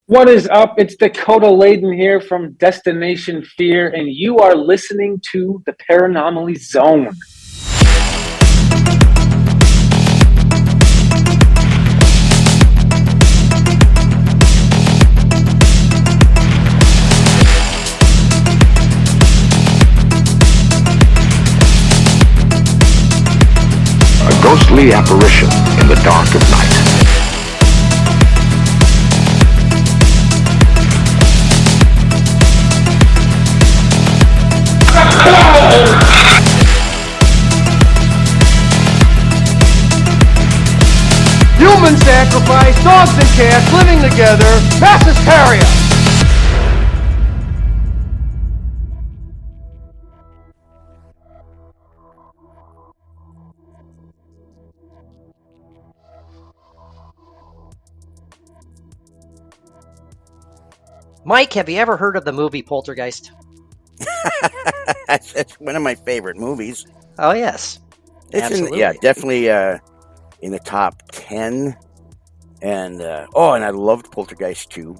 What is up? It's Dakota Layden here from Destination Fear, and you are listening to the Paranormal Zone. A ghostly apparition in the dark of night. Human sacrifice, dogs and cats living together, mass hysteria. Mike, have you ever heard of the movie Poltergeist? That's one of my favorite movies. Oh, yes. Absolutely. Definitely in the top 10. And I loved Poltergeist too.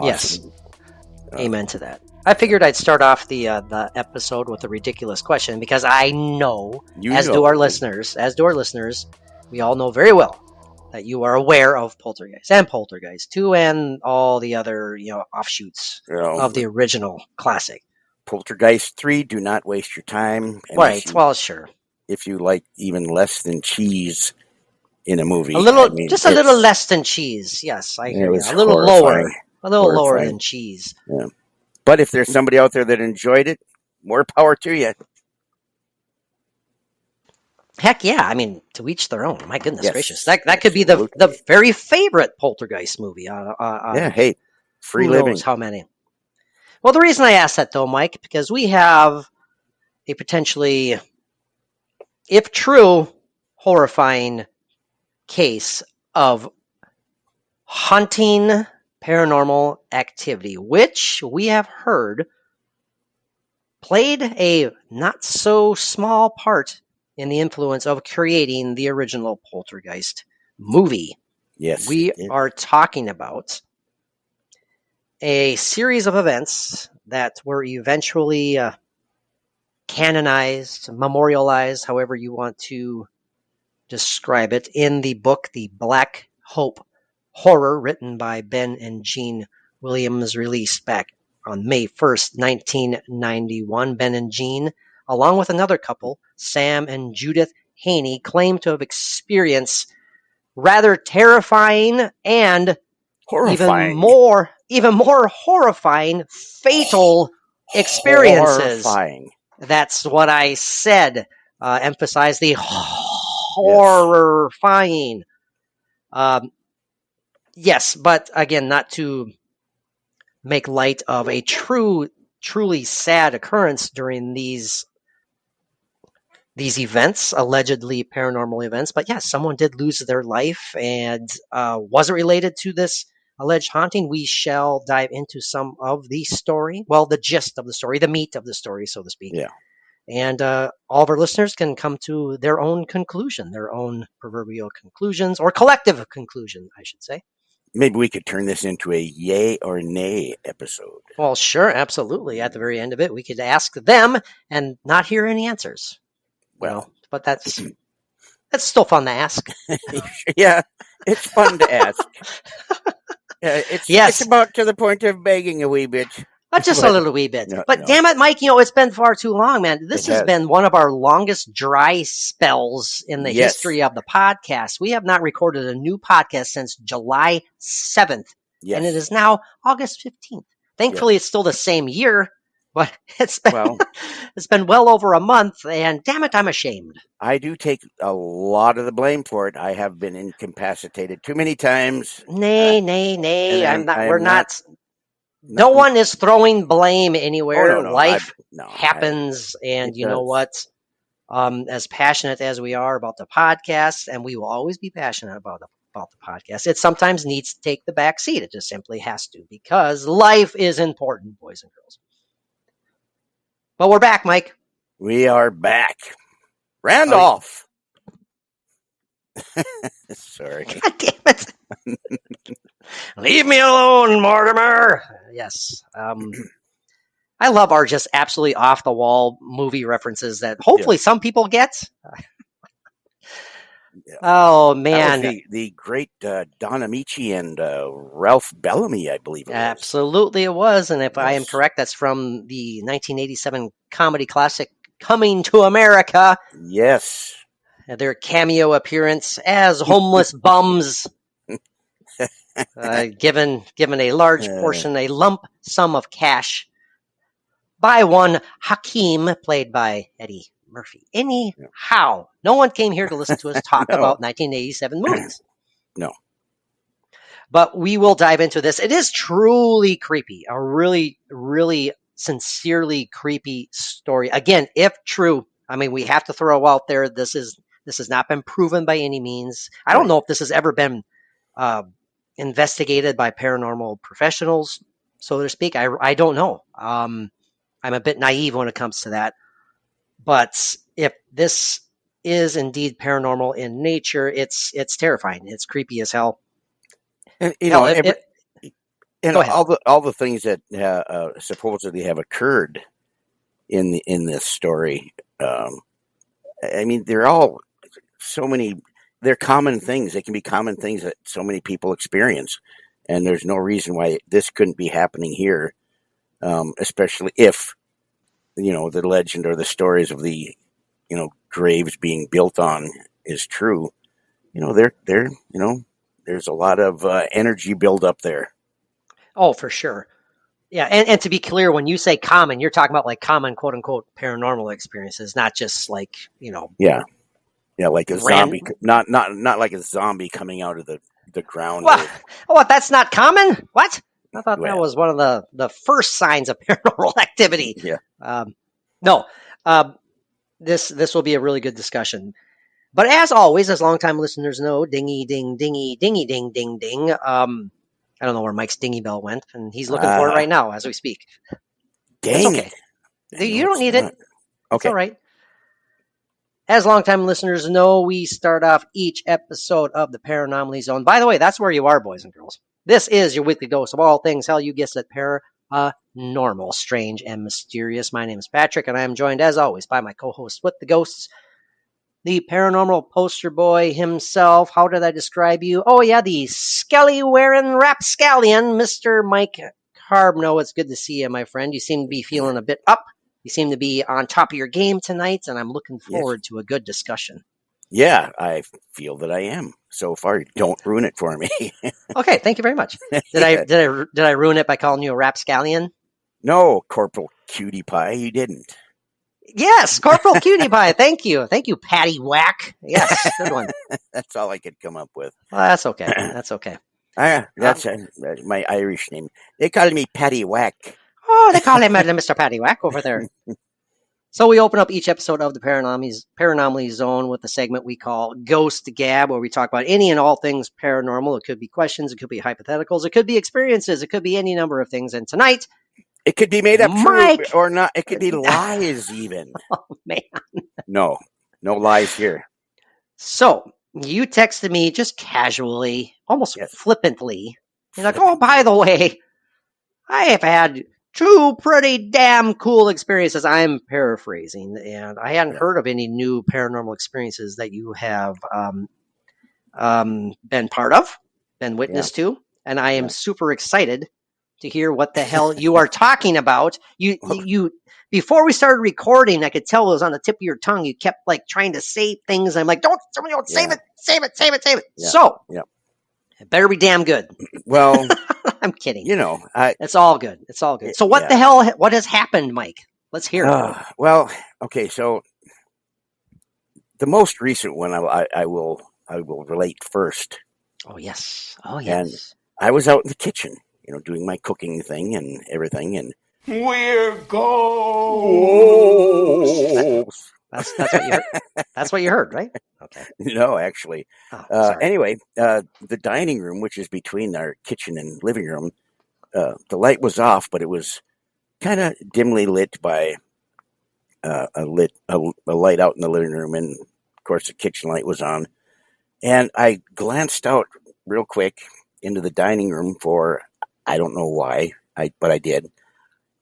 Yes. Amen to that. I figured I'd start off the episode with a ridiculous question because I know, do our listeners, we all know very well that you are aware of Poltergeist and Poltergeist 2 and all the other, offshoots of the original classic. Poltergeist 3, do not waste your time. Right, sure. If you like even less than cheese in a movie. A little less than cheese, yes, I agree. A little horrifying. lower than cheese. Yeah. But if there's somebody out there that enjoyed it, more power to you. Heck yeah, I mean, to each their own. My goodness gracious. That could be the very favorite Poltergeist movie. Free who living. Knows how many. Well, the reason I asked that, though, Mike, because we have a potentially, if true, horrifying case of haunting paranormal activity, which we have heard played a not so small part in the influence of creating the original Poltergeist movie. Yes. We are talking about a series of events that were eventually canonized, memorialized, however you want to describe it, in the book The Black Hope Horror, written by Ben and Jean Williams, released back on May 1st, 1991. Ben and Jean, along with another couple, Sam and Judith Haney, claim to have experienced rather terrifying and horrifying. even more horrifying, fatal experiences. Horrifying. That's what I said. Emphasize the horrifying. Yes, but again, not to make light of a truly sad occurrence during these events, allegedly paranormal events. But yes, someone did lose their life, and was it related to this alleged haunting? We shall dive into some of the story. Well, the gist of the story, the meat of the story, so to speak. Yeah. And all of our listeners can come to their own conclusion, their own proverbial conclusions, or collective conclusion, I should say. Maybe we could turn this into a yay or nay episode. Well, sure, absolutely. At the very end of it, we could ask them and not hear any answers. Well, but that's still fun to ask. Yeah, it's fun to ask. It's about to the point of begging a wee bit. Just a little wee bit. No. Damn it, Mike, it's been far too long, man. This has been one of our longest dry spells in the history of the podcast. We have not recorded a new podcast since July 7th, and it is now August 15th. Thankfully, it's still the same year, but it's been well over a month, and damn it, I'm ashamed. I do take a lot of the blame for it. I have been incapacitated too many times. Nay. No one is throwing blame anywhere. Oh, no. Life happens, and you know what? As passionate as we are about the podcast, and we will always be passionate about the podcast, it sometimes needs to take the back seat. It just simply has to, because life is important, boys and girls. But we're back, Mike. We are back. Randolph. Sorry. God damn it. Leave me alone, Mortimer. Yes. I love our just absolutely off the wall movie references that hopefully some people get. Oh That man. was the great Don Amici and Ralph Bellamy, I believe it was. Absolutely it was. And if I am Yes. correct, that's from the 1987 comedy classic Coming to America. Yes. Their cameo appearance as homeless bums, given a large portion, a lump sum of cash by one Hakeem, played by Eddie Murphy. Anyhow, no one came here to listen to us talk No. about 1987 movies. No. But we will dive into this. It is truly creepy, a really, really sincerely creepy story. Again, if true, I mean, we have to throw out there, this has not been proven by any means. I don't know if this has ever been investigated by paranormal professionals, so to speak. I don't know. I'm a bit naive when it comes to that. But if this is indeed paranormal in nature, it's terrifying. It's creepy as hell. And Hell, all the things that supposedly have occurred in this story. I mean, they're all so many. They're common things. They can be common things that so many people experience, and there's no reason why this couldn't be happening here. Especially if the legend or the stories of the graves being built on is true. There's a lot of energy build up there. Oh, for sure. Yeah, and to be clear, when you say common, you're talking about like common quote unquote paranormal experiences, not just like Yeah, like a zombie, not like a zombie coming out of the ground. What? That's not common. What? I thought that was one of the first signs of paranormal activity. Yeah. No. This will be a really good discussion. But as always, as longtime listeners know, dingy ding dingy dingy ding ding ding. I don't know where Mike's dingy bell went, and he's looking for it right now as we speak. Dang, it's okay. You don't need it. Okay. It's all right. As longtime listeners know, we start off each episode of the Paranormal Zone. By the way, that's where you are, boys and girls. This is your weekly dose of all things, hell, you guessed it, paranormal, strange, and mysterious. My name is Patrick, and I am joined, as always, by my co-host with the ghosts, the paranormal poster boy himself. How did I describe you? Oh, yeah, the skelly-wearing rapscallion, Mr. Mike Carbno. It's good to see you, my friend. You seem to be feeling a bit up. You seem to be on top of your game tonight, and I'm looking forward to a good discussion. Yeah, I feel that I am so far. Don't ruin it for me. Okay, thank you very much. Did I ruin it by calling you a rapscallion? No, Corporal Cutie Pie, you didn't. Yes, Corporal Cutie Pie. Thank you, Patty Whack. Yes, good one. That's all I could come up with. Well, that's okay. That's okay. That's my Irish name. They call me Patty Whack. Oh, they call him Mr. Patty Whack over there. So we open up each episode of the Paranormal Zone with the segment we call Ghost Gab, where we talk about any and all things paranormal. It could be questions, it could be hypotheticals, it could be experiences, it could be any number of things. And tonight, it could be made up Mike, true or not. It could be lies even. Oh, man. No lies here. So you texted me just casually, almost flippantly. You're like, oh, by the way, I have had 2 pretty damn cool experiences. I'm paraphrasing, and I hadn't heard of any new paranormal experiences that you have been part of, been witness to, and I am super excited to hear what the hell you are talking about. You before we started recording, I could tell it was on the tip of your tongue. You kept like trying to say things. I'm like, don't save it. Yeah. So it better be damn good. Well, I'm kidding. It's all good. It's all good. So what the hell? What has happened, Mike? Let's hear it. Well, okay. So the most recent one I will relate first. Oh yes. And I was out in the kitchen, doing my cooking thing and everything, and we're ghosts. That's what you heard. That's what you heard, right? Okay. No, actually. Anyway, the dining room, which is between our kitchen and living room, the light was off, but it was kind of dimly lit by a light out in the living room, and of course the kitchen light was on. And I glanced out real quick, into the dining room for, I don't know why, but I did.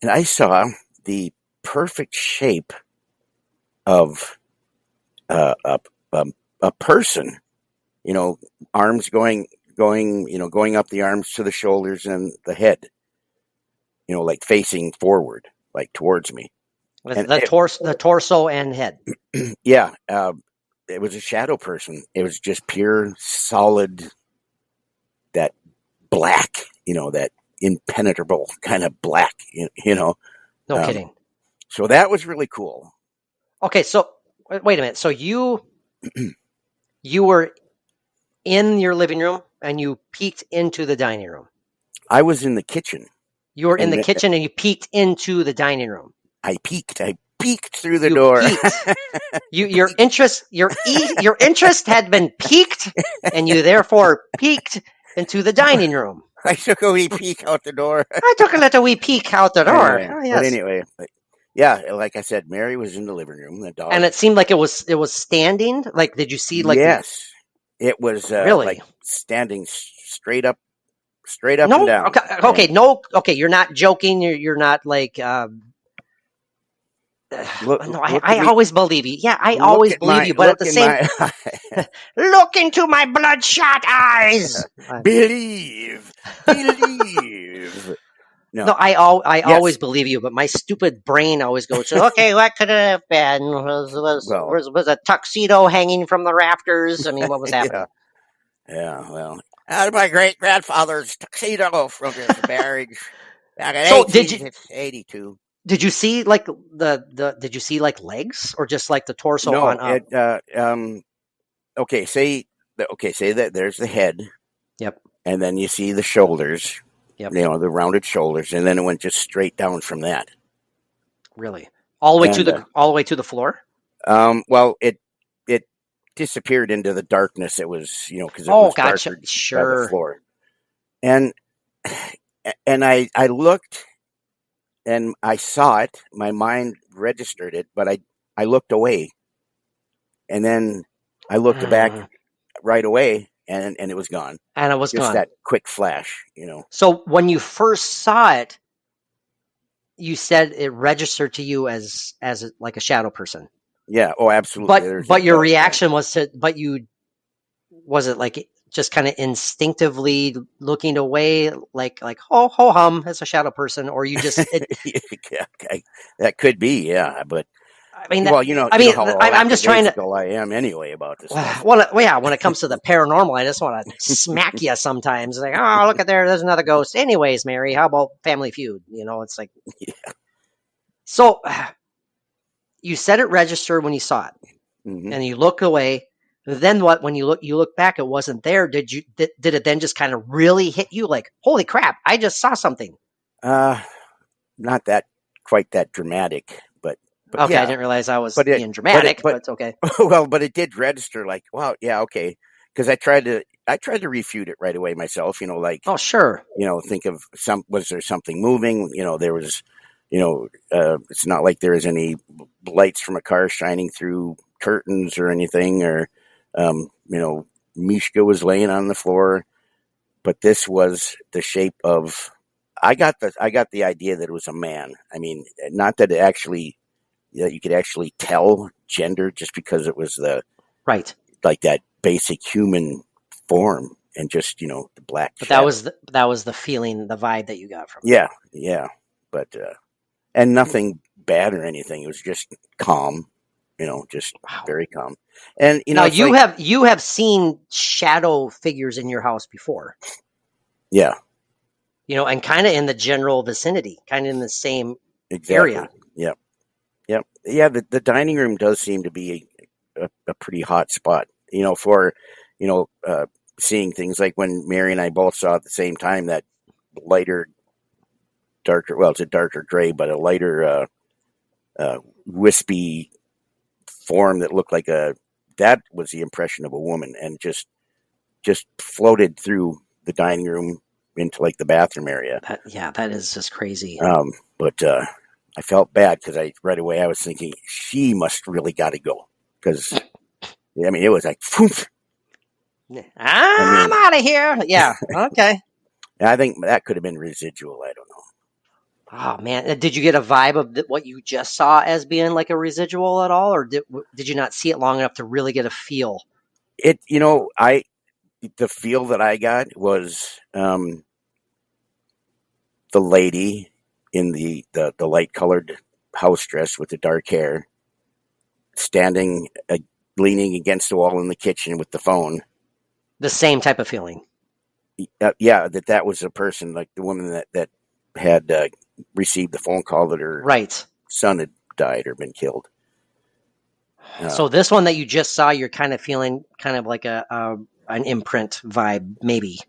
And I saw the perfect shape of a person, arms going, going up the arms to the shoulders and the head, like facing forward, like towards me. With And the torso and head. yeah, it was a shadow person. It was just pure, solid, that black, that impenetrable kind of black, No kidding. So that was really cool. Okay, so wait a minute. So you were in your living room and you peeked into the dining room. I was in the kitchen. You were in the kitchen and you peeked into the dining room. I peeked through the door. Your interest had been piqued, and you therefore peeked into the dining room. I took a wee peek out the door. I took a little wee peek out the door. Yeah, Oh, yes. But anyway, yeah, like I said, Mary was in the living room. The dog, and it seemed like it was standing. Like, did you see like? Yes, it was really like standing straight up and down. Okay, no, okay. You're not joking. You're not like. I always believe you. Yeah, I always believe you. But at the same, look into my bloodshot eyes. Believe. No, I always believe you, but my stupid brain always goes, okay, what could it have been? Was a tuxedo hanging from the rafters? I mean, what was happening? Yeah, well, out of my great grandfather's tuxedo from his marriage back in 1882. Did you see like did you see like legs or just like the torso on up? Okay, say that there's the head. Yep. And then you see the shoulders. Yep. The rounded shoulders, and then it went just straight down from that. Really? All the way to the floor? Well, it disappeared into the darkness. It was, because it was gotcha. darker Sure. by the floor. And I looked and I saw it. My mind registered it, but I looked away. And then I looked back right away, and it was gone. And it was just gone. That quick flash, So when you first saw it, you said it registered to you as like a shadow person. Yeah. Oh, absolutely. But your reaction was was it like just kind of instinctively looking away, like ho ho hum as a shadow person, or you just that could be, yeah. But I mean, how I'm just trying to. I am anyway about this. Well, yeah. When it comes to the paranormal, I just want to smack you sometimes. Like, oh, look at there's another ghost. Anyways, Mary, how about Family Feud? It's like. Yeah. So, you said it registered when you saw it, and you look away. Then what? When you look back, it wasn't there. Did it then just kind of really hit you? Like, holy crap! I just saw something. Not quite that dramatic. But okay, yeah. I didn't realize I was being dramatic, but it's okay. Well, but it did register like, wow, yeah, okay. Because I tried to refute it right away myself, like, oh, sure. Think of was there something moving? There was, it's not like there was any lights from a car shining through curtains or anything, or, Mishka was laying on the floor, but this was the shape of, I got the idea that it was a man. I mean, not that it actually, that you could actually tell gender just because it was right, like that basic human form and just the black. But shadow. that was the feeling, the vibe that you got from it. Yeah. But and nothing bad or anything. It was just calm, just very calm. And now you have seen shadow figures in your house before. Yeah. And kind of in the general vicinity, kind of in the same area. Yep. Yeah, the dining room does seem to be a pretty hot spot, for, seeing things like when Mary and I both saw at the same time that lighter, darker, well, it's a darker gray, but a lighter, wispy form that looked like that was the impression of a woman, and just floated through the dining room into like the bathroom area. That is just crazy. But I felt bad because right away I was thinking she must really got to go, because I mean it was like, poof, I'm out of here. Yeah. Okay. I think that could have been residual. I don't know. Oh man, did you get a vibe of what you just saw as being like a residual at all, or did you not see it long enough to really get a feel? The feel that I got was the lady in the light colored house dress with the dark hair standing leaning against the wall in the kitchen with the phone. The same type of feeling. Yeah, that was a person, like the woman that had received the phone call that her Right. son had died or been killed. So this one that you just saw, you're kind of feeling kind of like an imprint vibe, maybe.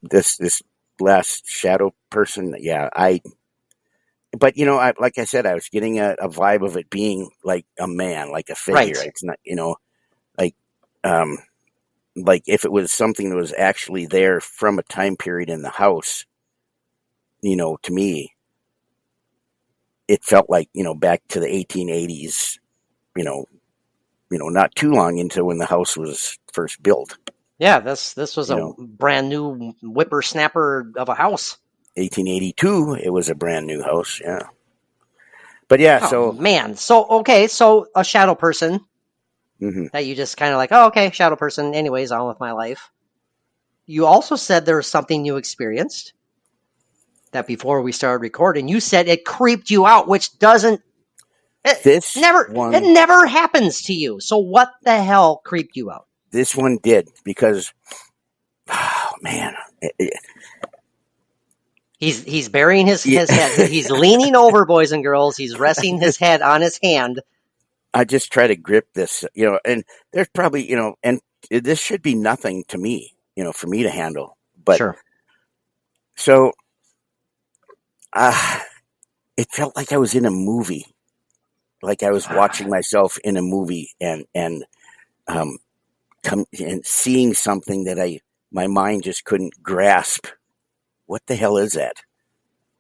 This last shadow person, yeah, but like I said, I was getting a vibe of it being like a man, like a figure. Right. It's not, like like if it was something that was actually there from a time period in the house, to me, it felt like, back to the 1880s, not too long into when the house was first built. Yeah, this was You a know, brand new whippersnapper of a house. 1882, it was a brand new house. Yeah. But yeah, Oh so man. So okay, so a shadow person mhm. that you just kind of like, oh okay, shadow person. Anyways, on with my life. You also said there was something you experienced that before we started recording, you said it creeped you out, which doesn't This it one, never happens to you. So what the hell creeped you out? this one did, because, oh man, He's burying his Yeah. head. He's leaning over, boys and girls. He's resting his head on his hand. I just try to grip this, and there's probably, and this should be nothing to me, for me to handle. But Sure. so, it felt like I was in a movie, like I was watching myself in a movie, and come and seeing something that my mind just couldn't grasp. What the hell is that?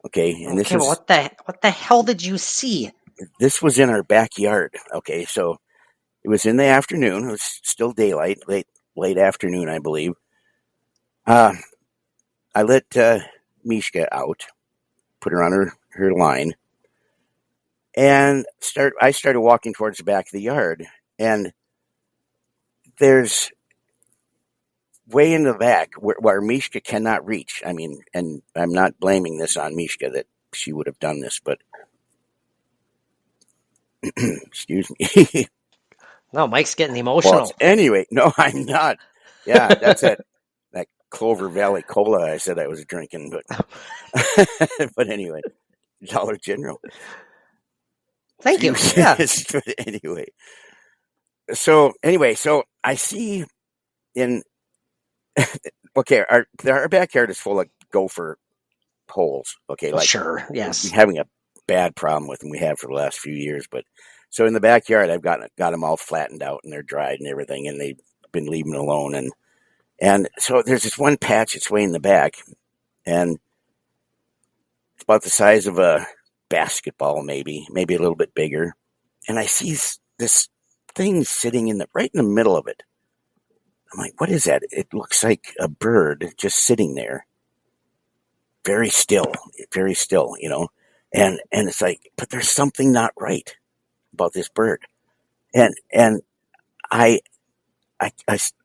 Okay, and Okay, but what the hell did you see? this was in our backyard. Okay, so it was in the afternoon. It was still daylight, late afternoon, I believe. I let Mishka out, put her on her line, and I started walking towards the back of the yard, and there's way in the back where Mishka cannot reach. I mean, and I'm not blaming this on Mishka that she would have done this, but excuse me. No, Mike's getting Well, emotional. anyway, no, I'm not. Yeah, that's that Clover Valley Cola I said I was drinking, but but anyway, Dollar General. Thank you. Yeah. But anyway, so I see in okay, our backyard is full of gopher holes. Okay, like Sure. Yes. having a bad problem with them we have for the last few years. But so in the backyard, I've got them all flattened out and they're dried and everything, and they've been leaving alone. And so there's this one patch that's way in the back, and it's about the size of a basketball, maybe a little bit bigger. And I see this thing sitting right in the middle of it. I'm like, what is that? It looks like a bird just sitting there, very still, And it's like, but there's something not right about this bird. And I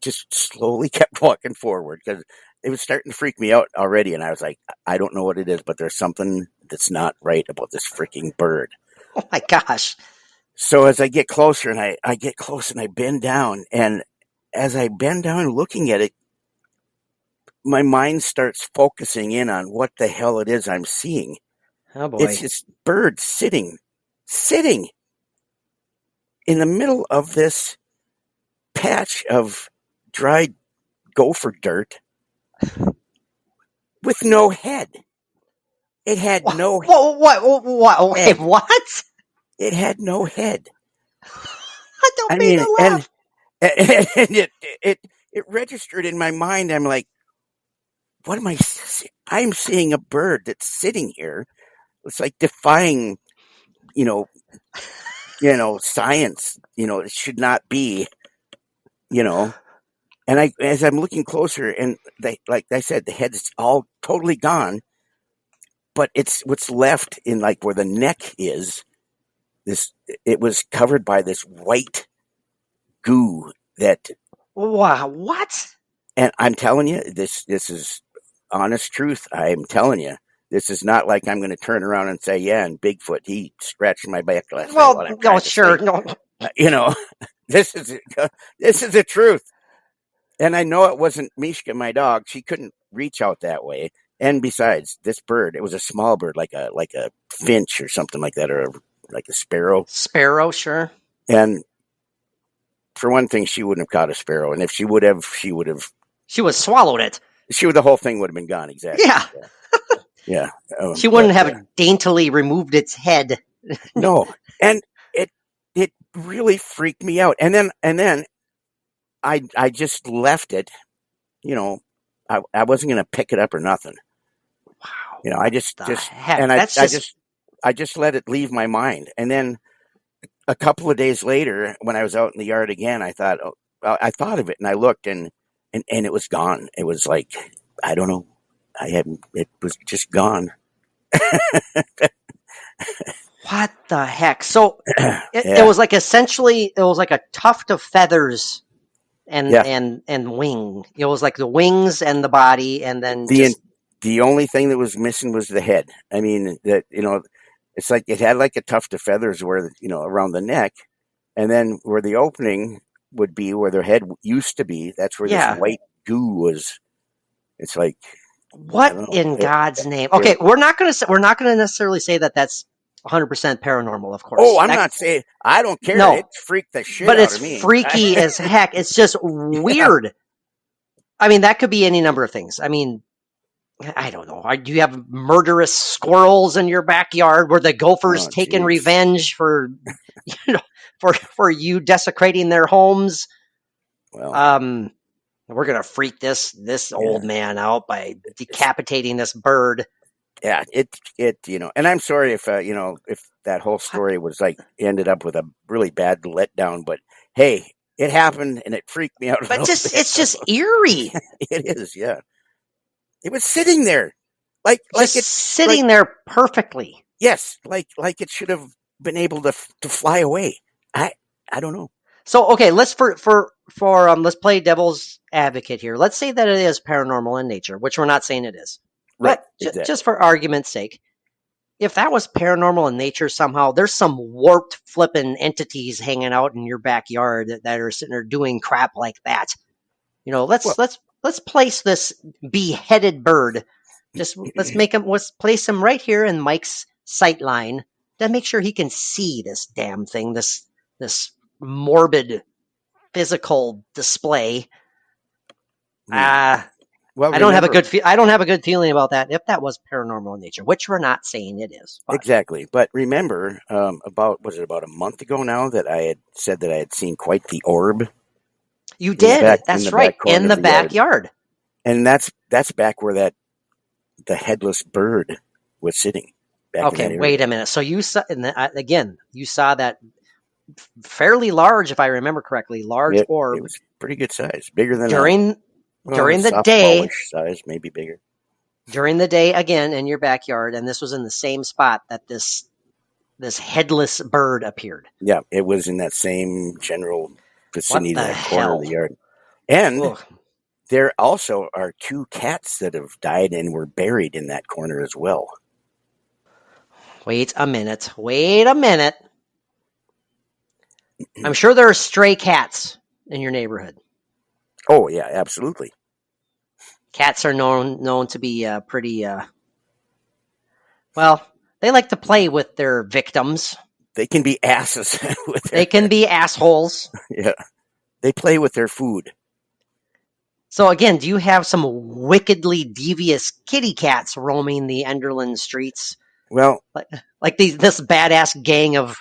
just slowly kept walking forward because it was starting to freak me out already. And I was like, I don't know what it is, but there's something that's not right about this freaking bird. Oh my gosh. So as I get closer and I get close and I bend down, and as I bend down looking at it, my mind starts focusing in on what the hell it is I'm seeing. Oh boy. It's this bird sitting in the middle of this patch of dried gopher dirt with no head. It had no head. What? Okay, what? It had no head. I don't mean to laugh. And it registered in my mind. I'm like, what am I? I'm seeing a bird that's sitting here. It's like defying, science. It should not be, And as I'm looking closer, and like I said, the head's all totally gone, but it's what's left in like where the neck is. It was covered by this white goo that, Wow, what? and I'm telling you, this is honest truth. I'm telling you, this is not like I'm going to turn around and say, yeah, and Bigfoot, he scratched my back last night while Well, I'm no, trying to sure, sleep. no. You know, this is the truth. And I know it wasn't Mishka, my dog. She couldn't reach out that way. And besides, this bird, it was a small bird, like a finch or something like that, or like a sparrow. Sparrow, sure. And for one thing, she wouldn't have caught a sparrow. And if she would have, She would have swallowed it. the whole thing would have been gone. Exactly. Yeah. Yeah. She wouldn't have daintily removed its head. No. And it really freaked me out. And then I just left it. You know, I wasn't going to pick it up or nothing. Wow. You know, I just heck? and That's I just let it leave my mind. And then a couple of days later, when I was out in the yard again, I thought of it, and I looked, and it was gone. It was like, I don't know, it was just gone. What the heck? So Yeah. it was like essentially it was like a tuft of feathers and wing. It was like the wings and the body, and then the only thing that was missing was the head. I mean, it's like it had like a tuft of feathers where, around the neck, and then where the opening would be where their head used to be. That's where this white goo was. It's like, what in God's name? Okay, we're not going to necessarily say that that's 100% paranormal, of course. Oh, I'm not saying, I don't care. No, it freaked the shit but out it's of me. freaky as heck. It's just weird. Yeah. I mean, that could be any number of things. I mean, I don't know. Do you have murderous squirrels in your backyard? Were the gophers taking revenge for, for you desecrating their homes? Well, we're gonna freak this old man out by decapitating this bird. Yeah, and I'm sorry if if that whole story was like ended up with a really bad letdown, but hey, it happened and it freaked me out. But it's just eerie. It is, yeah. It was sitting there, like it's sitting there perfectly. Yes, like it should have been able to fly away. I don't know. So okay, let's let's play devil's advocate here. Let's say that it is paranormal in nature, which we're not saying it is. Right. But exactly. Just for argument's sake, if that was paranormal in nature somehow, there's some warped flipping entities hanging out in your backyard that are sitting there doing crap like that. Let's place this beheaded bird. Let's place him right here in Mike's sight line to make sure he can see this damn thing, this morbid physical display. Well, I don't have a good feeling about that if that was paranormal in nature, which we're not saying it is. But. Exactly. But remember, about a month ago now that I had said that I had seen quite the orb. You did. That's right. In the backyard. And that's back where the headless bird was sitting. Okay, wait a minute. So you saw, you saw that fairly large, if I remember correctly, orb. It was pretty good size, bigger than during the day, size, maybe bigger. During the day, again in your backyard, and this was in the same spot that this headless bird appeared. Yeah, it was in that same general vicinity, that corner of the yard. And there also are 2 cats that have died and were buried in that corner as well. Wait a minute. I'm sure there are stray cats in your neighborhood. Oh, yeah, absolutely. Cats are known to be pretty, well, they like to play with their victims. They can be asses. They can be assholes. Yeah. They play with their food. So again, do you have some wickedly devious kitty cats roaming the Enderlin streets? Well, like this badass gang of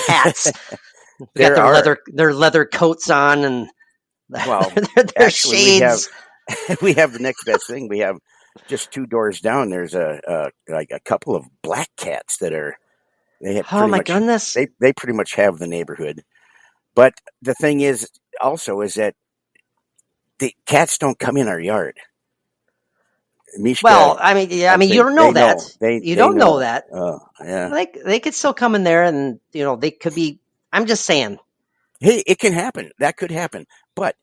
cats. Got their leather coats on and their shades. We have the next best thing. We have just 2 doors down. There's a couple of black cats that are. Goodness! They pretty much have the neighborhood. But the thing is, also, is that the cats don't come in our yard. Mishka, Well, I mean, yeah, I mean, you don't know they that. know. You They don't know know. that. Yeah. They could still come in there, and they could be. I'm just saying, Hey, it can happen. That could happen. But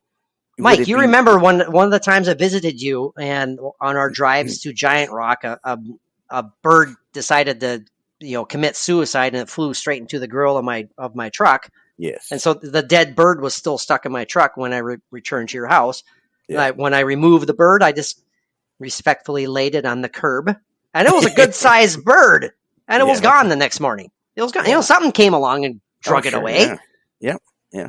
would Mike. it You be? remember one of the times I visited you, and on our drives to Giant Rock, a bird decided to commit suicide, and it flew straight into the grill of my truck. Yes. And so the dead bird was still stuck in my truck when I returned to your house. Yeah. And when I removed the bird, I just respectfully laid it on the curb. And it was a good sized bird. And it was gone the next morning. It was gone. Yeah. Something came along and drug it away. Yeah. Yep. Yeah.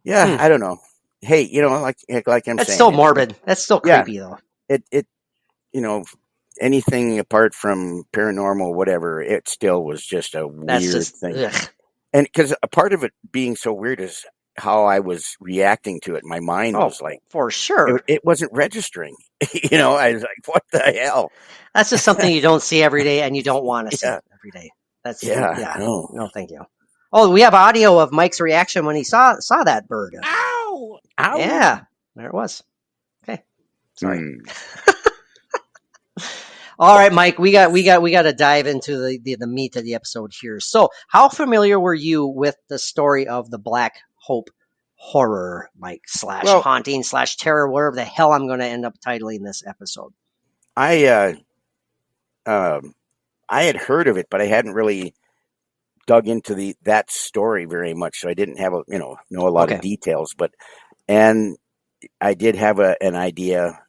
Yeah. I don't know. Hey, like I'm That's saying. still morbid. That's still creepy, though. It anything apart from paranormal, whatever, it still was just a weird thing. Ugh. And because a part of it being so weird is how I was reacting to it. My mind was like, for sure. It wasn't registering. I was like, what the hell? That's just something you don't see every day, and you don't want to see every day. That's no, thank you. Oh, we have audio of Mike's reaction when he saw that bird. Ow! Ow! Yeah, there it was. Okay, sorry. All right, Mike, we got to dive into the meat of the episode here. So, how familiar were you with the story of the Black Hope horror, Mike, /haunting /terror, whatever the hell I'm going to end up titling this episode? I had heard of it, but I hadn't really dug into that story very much, so I didn't have know a lot of details. And I did have an idea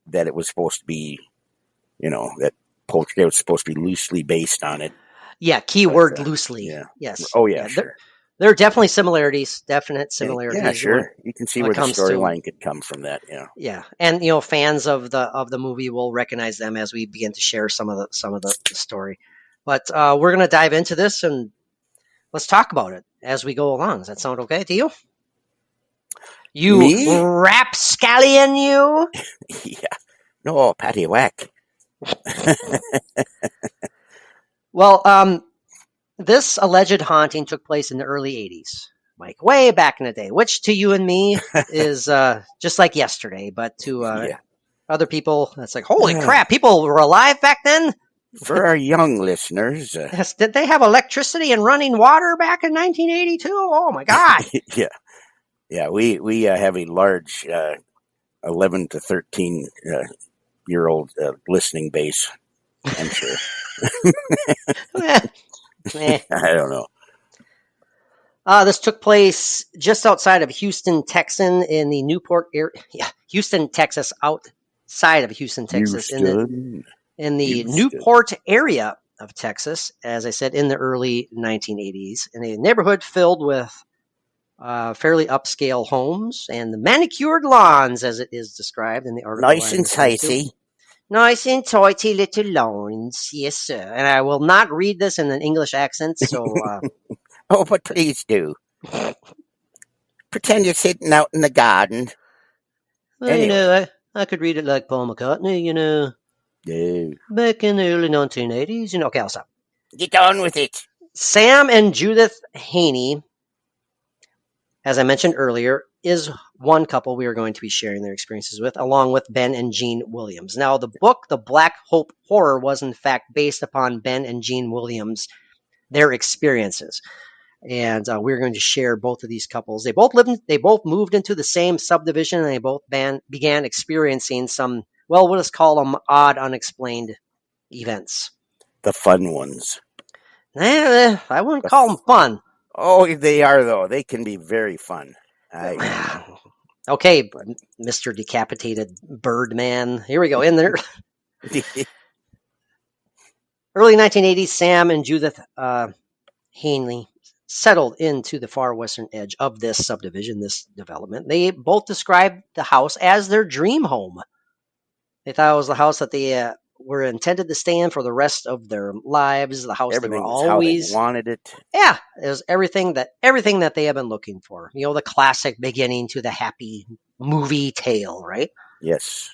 that it was supposed to be, that Poltergeist was supposed to be loosely based on it. Yeah, keyword loosely. Yeah. Yes. Oh yeah, sure. There are definitely similarities. Definite similarities. Yeah, sure. You can see where the storyline could come from that. Yeah. Yeah, and fans of the movie will recognize them as we begin to share some of the story. But we're going to dive into this and let's talk about it as we go along. Does that sound okay to you? You rapscallion, you? Yeah. No, patty whack. Well, this alleged haunting took place in the early 80s, Mike, way back in the day, which to you and me is just like yesterday, but to other people, that's like, holy crap, people were alive back then? For our young listeners. Yes, did they have electricity and running water back in 1982? Oh, my God. Yeah. Yeah, we have a large 11 to 13 year old listening base, I'm sure. I don't know. This took place just outside of Houston, Texas, in the Newport area. Yeah, Houston, Texas, outside of Houston, Texas, in the Newport area of Texas, as I said, in the early 1980s, in a neighborhood filled with fairly upscale homes and the manicured lawns, as it is described in the article. Nice and tidy. Nice and tidy little lawns, yes, sir. And I will not read this in an English accent, so... Oh, but please do. Pretend you're sitting out in the garden. Well, anyway. I could read it like Paul McCartney, No. Back in the early 1980s, Okay, I'll stop. Get on with it. Sam and Judith Haney, as I mentioned earlier, is one couple we are going to be sharing their experiences with, along with Ben and Jean Williams. Now, the book, The Black Hope Horror, was in fact based upon Ben and Jean Williams, their experiences. And we're going to share both of these couples. They both moved into the same subdivision, and they both began experiencing some, well, let's call them odd, unexplained events. The fun ones. I wouldn't call them fun. Oh, they are, though. They can be very fun. Okay, Mr. Decapitated Birdman. Here we go. In there. Early 1980s, Sam and Judith Hanley settled into the far western edge of this subdivision, this development. They both described the house as their dream home. They thought it was the house that they were intended to stay in for the rest of their lives. The house everything they were was always how they wanted it. Yeah, it was everything that they have been looking for. The classic beginning to the happy movie tale, right? Yes.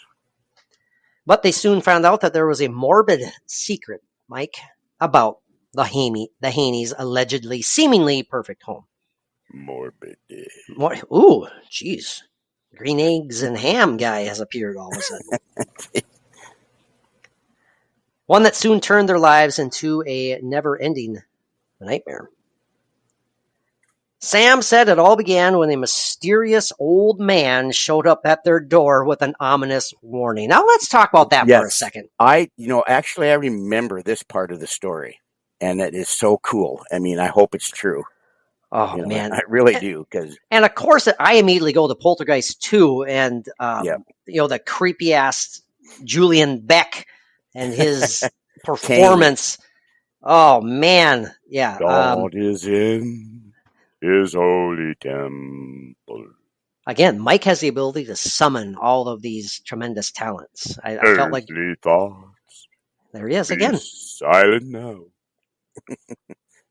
But they soon found out that there was a morbid secret, Mike, about the Haney's allegedly, seemingly perfect home. Morbid. Ooh, jeez. Green eggs and ham guy has appeared all of a sudden. One that soon turned their lives into a never-ending nightmare. Sam said it all began when a mysterious old man showed up at their door with an ominous warning. Now let's talk about that for a second. I remember this part of the story, and it is so cool. I mean, I hope it's true. Oh, man. I really do. And of course, I immediately go to Poltergeist 2 and, the creepy-ass Julian Beck and his performance. Oh, man. Yeah. God is in his holy temple. Again, Mike has the ability to summon all of these tremendous talents. I felt like thoughts. There he is again. Silent now.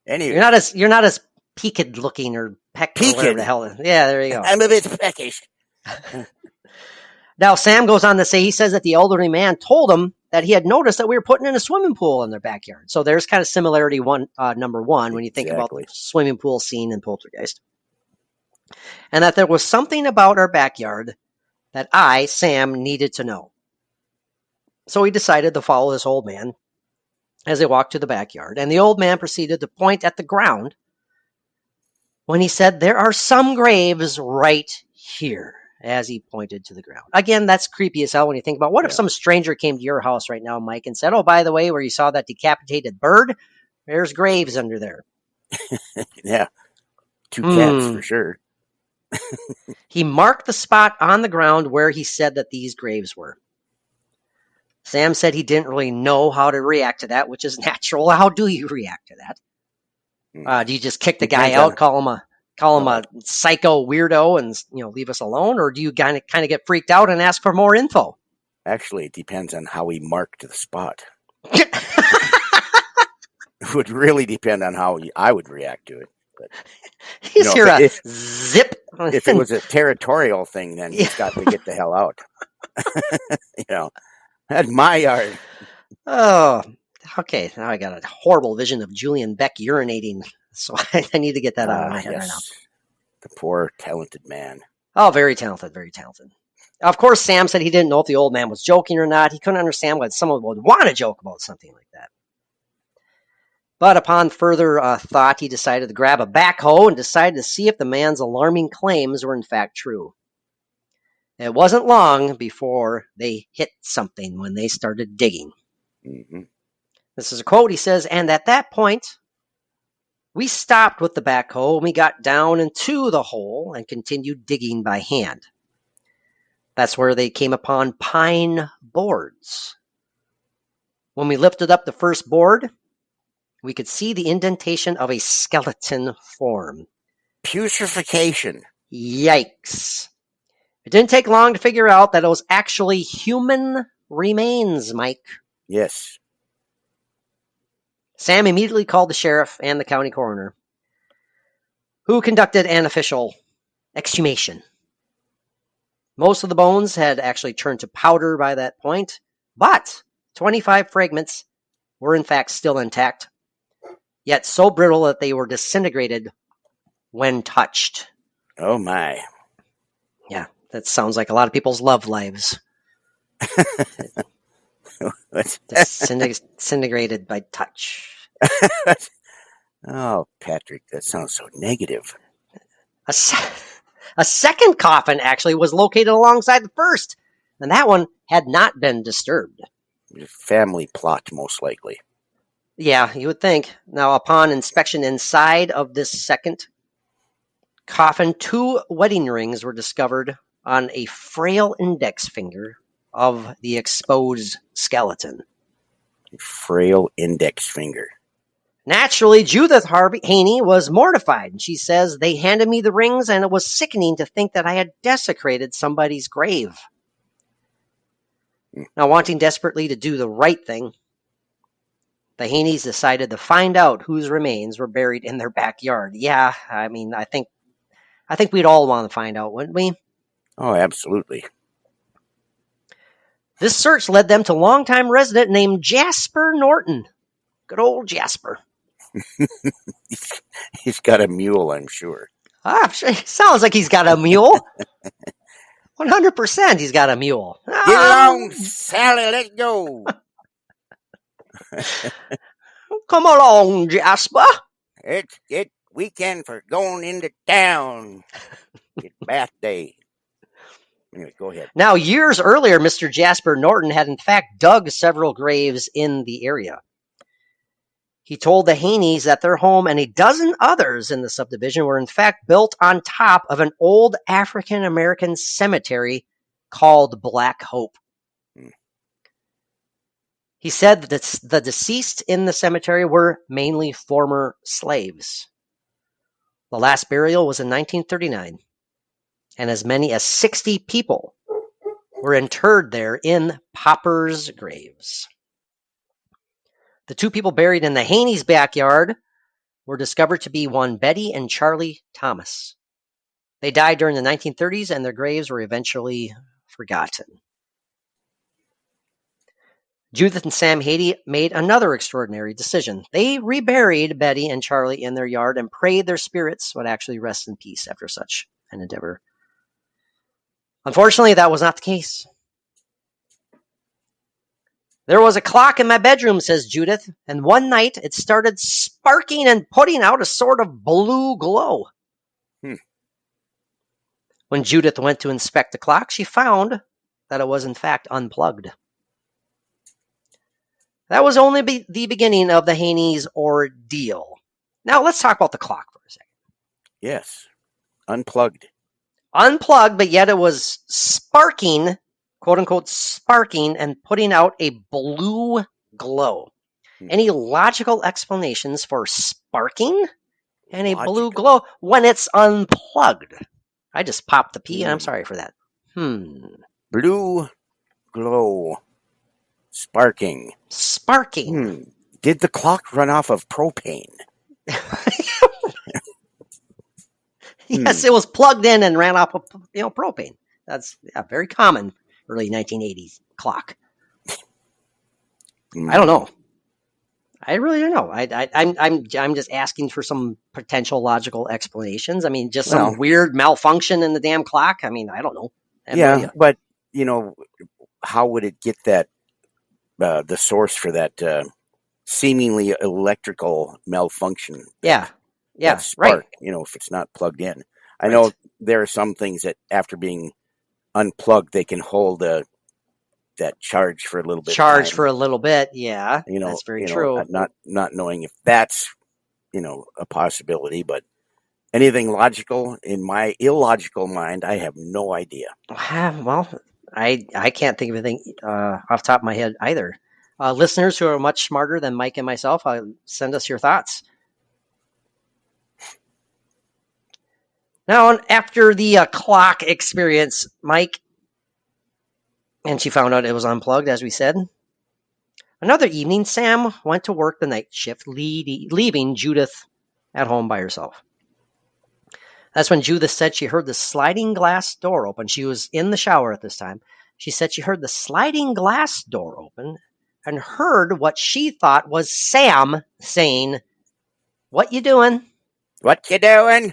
Anyway, you're not as peaked looking or pecked or whatever the hell. Yeah, there you go. I'm a bit peckish. Now Sam goes on to say he says that the elderly man told him that he had noticed that we were putting in a swimming pool in their backyard. So there's kind of similarity number one when you think about the swimming pool scene in Poltergeist. And that there was something about our backyard that I, Sam, needed to know. So he decided to follow this old man as they walked to the backyard. And the old man proceeded to point at the ground when he said, "There are some graves right here," as he pointed to the ground. Again, that's creepy as hell when you think about what if some stranger came to your house right now, Mike, and said, "Oh, by the way, where you saw that decapitated bird, there's graves under there." Yeah. 2 cats for sure. He marked the spot on the ground where he said that these graves were. Sam said he didn't really know how to react to that, which is natural. How do you react to that? Do you just kick the guy out, call him a psycho weirdo, and leave us alone, or do you kind of get freaked out and ask for more info? Actually, it depends on how he marked the spot. It would really depend on how I would react to it. But, he's here zip. If it was a territorial thing, then he's got to get the hell out. That's my yard. Oh, okay. Now I got a horrible vision of Julian Beck urinating, so I need to get that out of my head right now. The poor talented man. Oh, very talented, very talented. Of course, Sam said he didn't know if the old man was joking or not. He couldn't understand why someone would want to joke about something like that. But upon further thought, he decided to grab a backhoe and decided to see if the man's alarming claims were in fact true. It wasn't long before they hit something when they started digging. Mm-hmm. This is a quote. He says, "And at that point, we stopped with the backhoe and we got down into the hole and continued digging by hand. That's where they came upon pine boards. When we lifted up the first board, we could see the indentation of a skeleton form." Putrefaction. Yikes. It didn't take long to figure out that it was actually human remains, Mike. Yes. Sam immediately called the sheriff and the county coroner, who conducted an official exhumation. Most of the bones had actually turned to powder by that point, but 25 fragments were in fact still intact, yet so brittle that they were disintegrated when touched. Oh my. Yeah, that sounds like a lot of people's love lives. Disintegrated by touch. Oh, Patrick, that sounds so negative. A second coffin actually was located alongside the first, and that one had not been disturbed. Family plot, most likely. Yeah, you would think. Now, upon inspection inside of this second coffin, 2 wedding rings were discovered on a frail index finger of the exposed skeleton. A frail index finger. Naturally, Judith Haney was mortified, and she says, "They handed me the rings, and it was sickening to think that I had desecrated somebody's grave." Now, wanting desperately to do the right thing, the Haneys decided to find out whose remains were buried in their backyard. Yeah, I mean, I think we'd all want to find out, wouldn't we? Oh, absolutely. This search led them to longtime resident named Jasper Norton. Good old Jasper. He's got a mule, I'm sure. Sounds like he's got a mule. 100% he's got a mule. Get along, Sally. Let's go. Come along, Jasper. It's weekend for going into town. It's bath day. Anyway, go ahead. Now, years earlier, Mr. Jasper Norton had in fact dug several graves in the area. He told the Haneys that their home and a dozen others in the subdivision were in fact built on top of an old African American cemetery called Black Hope. He said that the deceased in the cemetery were mainly former slaves. The last burial was in 1939, and as many as 60 people were interred there in paupers' graves. The two people buried in the Haney's backyard were discovered to be one Betty and Charlie Thomas. They died during the 1930s, and their graves were eventually forgotten. Judith and Sam Haney made another extraordinary decision. They reburied Betty and Charlie in their yard and prayed their spirits would actually rest in peace after such an endeavor. Unfortunately, that was not the case. There was a clock in my bedroom, says Judith, and one night it started sparking and putting out a sort of blue glow. When Judith went to inspect the clock, she found that it was in fact unplugged. That was only the beginning of the Haney's ordeal. Now let's talk about the clock for a second. Yes, unplugged. Unplugged, but yet it was sparking, quote unquote, sparking and putting out a blue glow. Any logical explanations for sparking and a blue glow when it's unplugged? I just popped the P, and I'm sorry for that. Blue glow. Sparking. Did the clock run off of propane? Yes, it was plugged in and ran off of propane. That's very common early 1980s clock. I don't know. I really don't know. I'm just asking for some potential logical explanations. I mean, just some weird malfunction in the damn clock. I mean, I don't know. But how would it get that? The source for that seemingly electrical malfunction. That spark, right. If it's not plugged in. I know there are some things that after being unplugged, they can hold that charge for a little bit. Yeah. That's very true. Not knowing if that's, a possibility, but anything logical in my illogical mind, I have no idea. Well, I can't think of anything off the top of my head either. Listeners who are much smarter than Mike and myself, send us your thoughts. Now, after the clock experience, Mike, and she found out it was unplugged, as we said. Another evening, Sam went to work the night shift, leaving Judith at home by herself. That's when Judith said she heard the sliding glass door open. She was in the shower at this time. She said she heard the sliding glass door open and heard what she thought was Sam saying, "What you doing? What you doing?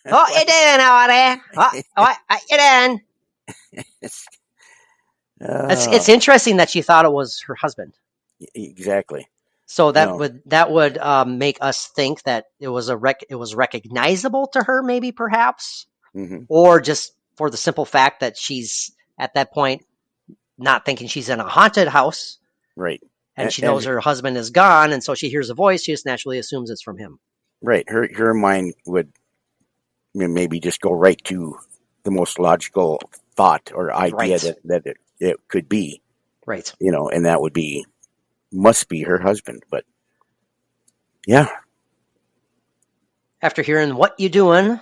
What you doing over there? What you doing?" It's interesting that she thought it was her husband. Exactly. So that would make us think that it was recognizable to her, maybe, perhaps, or just for the simple fact that she's at that point not thinking she's in a haunted house, right? And she knows her husband is gone, and so she hears a voice. She just naturally assumes it's from him. Right. Her mind would maybe just go right to the most logical thought or idea that it could be, right? And that would be. Must be her husband, but yeah. After hearing "What you doing?"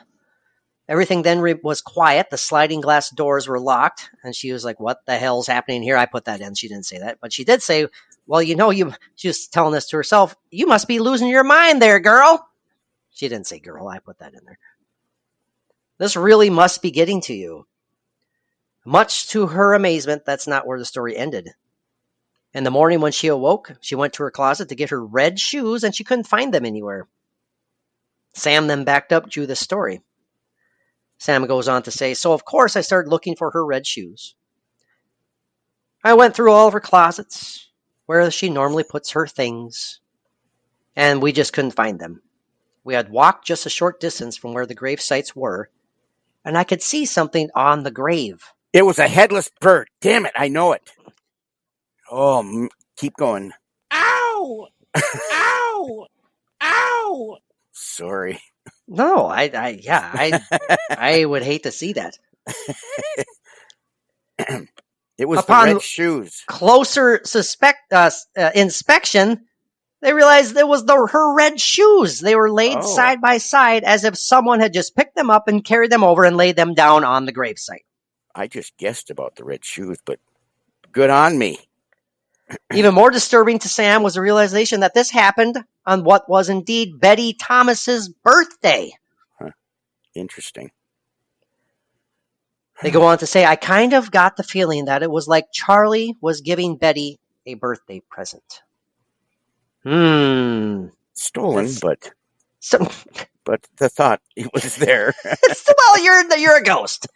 everything then was quiet. The sliding glass doors were locked, and she was like, "What the hell's happening here?" I put that in. She didn't say that, but she did say, "Well, she was telling this to herself. You must be losing your mind there, girl." She didn't say girl. I put that in there. This really must be getting to you. Much to her amazement, that's not where the story ended. In the morning when she awoke, she went to her closet to get her red shoes, and she couldn't find them anywhere. Sam then backed up Judith's story. Sam goes on to say, so of course I started looking for her red shoes. I went through all of her closets, where she normally puts her things, and we just couldn't find them. We had walked just a short distance from where the grave sites were, and I could see something on the grave. It was a headless bird. Damn it, I know it. Oh, keep going. Ow! Ow! Ow! Sorry. No, I would hate to see that. It was Upon the red shoes. Closer inspection, they realized it was her red shoes. They were laid side by side as if someone had just picked them up and carried them over and laid them down on the gravesite. I just guessed about the red shoes, but good on me. Even more disturbing to Sam was the realization that this happened on what was indeed Betty Thomas's birthday. Huh. Interesting. They go on to say, I kind of got the feeling that it was like Charlie was giving Betty a birthday present. Stolen, but the thought it was there. Well, you're a ghost.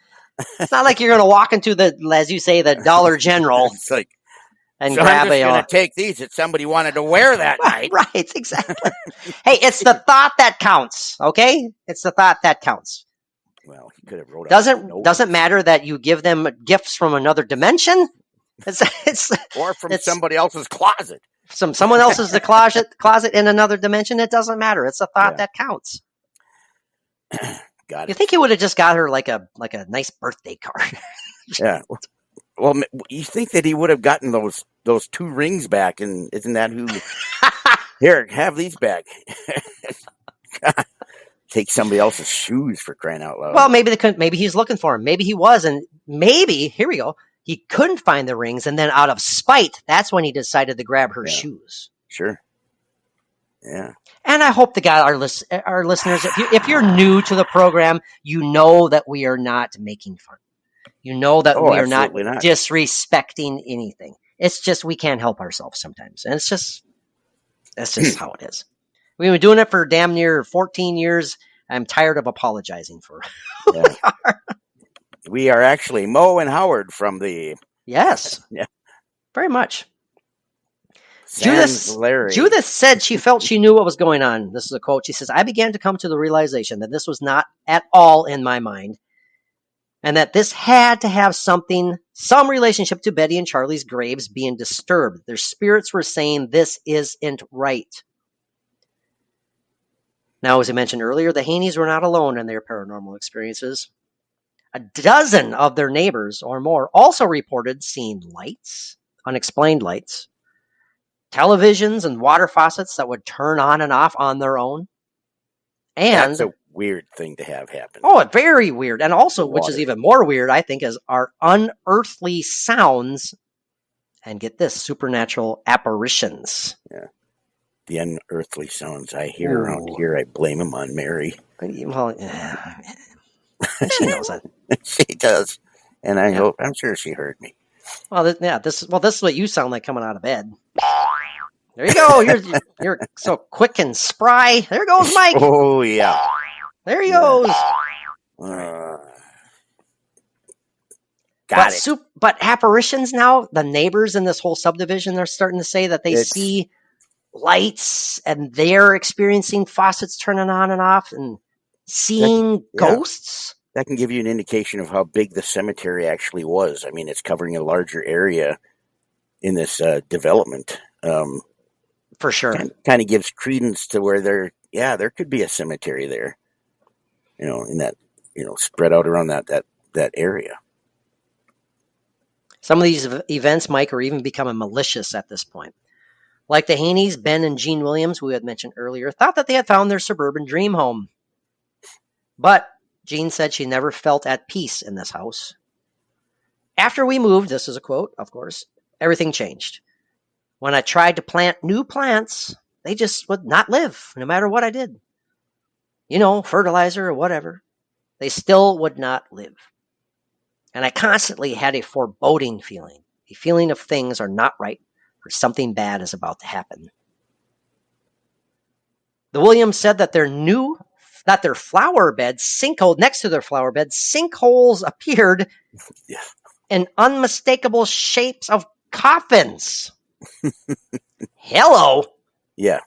It's not like you're going to walk into as you say, the Dollar General. It's like, and so grab I'm just going to take these that somebody wanted to wear that night. Right, exactly. Hey, it's the thought that counts, okay? It's the thought that counts. Well, he could have wrote doesn't matter that you give them gifts from another dimension. Or from somebody else's closet. Someone else's closet in another dimension. It doesn't matter. It's a thought that counts. Got it. You think he would have just got her like a nice birthday card? Yeah. Well, you think that he would have gotten those 2 rings back, and isn't that who? Here, have these back. Take somebody else's shoes, for crying out loud. Well, maybe he's looking for him. Maybe he was, and maybe here we go. He couldn't find the rings, and then out of spite, that's when he decided to grab her shoes. Sure. Yeah. And I hope to God our listeners, if you're new to the program, you know that we are not making fun. You know that we are not disrespecting anything. It's just we can't help ourselves sometimes, and that's just how it is. We've been doing it for damn near 14 years. I'm tired of apologizing for who we are. We are actually Mo and Howard from the... Yes. Yeah. Very much. Larry. Judith said she felt she knew what was going on. This is a quote. She says, I began to come to the realization that this was not at all in my mind, and that this had to have some relationship to Betty and Charlie's graves being disturbed. Their spirits were saying this isn't right. Now, as I mentioned earlier, the Haneys were not alone in their paranormal experiences. A dozen of their neighbors or more also reported seeing lights, unexplained lights, televisions and water faucets that would turn on and off on their own. And that's a weird thing to have happen. Oh, very weird. And also, which is even more weird, I think, is our unearthly sounds. And get this, supernatural apparitions. Yeah. The unearthly sounds I hear around here, I blame them on Mary. Well, she knows that. She does. And I'm sure she heard me. Well, this is what you sound like coming out of bed. There you go. You're so quick and spry. There goes Mike. Oh, yeah. There he goes. Got it. But apparitions now, the neighbors in this whole subdivision, they're starting to say that they see lights and they're experiencing faucets turning on and off and seeing ghosts. That can give you an indication of how big the cemetery actually was. I mean, it's covering a larger area in this development. For sure. Kind of gives credence to where there could be a cemetery there. In that, spread out around that area. Some of these events, Mike, are even becoming malicious at this point. Like the Haneys, Ben and Jean Williams, who we had mentioned earlier, thought that they had found their suburban dream home. But Jean said she never felt at peace in this house. After we moved, this is a quote, of course, everything changed. When I tried to plant new plants, they just would not live, no matter what I did. Fertilizer or whatever. They still would not live. And I constantly had a foreboding feeling, a feeling of things are not right, or something bad is about to happen. The Williams said that that their flower bed sinkhole next to their flower bed, sinkholes appeared Yeah. in unmistakable shapes of coffins. Hello. Yeah.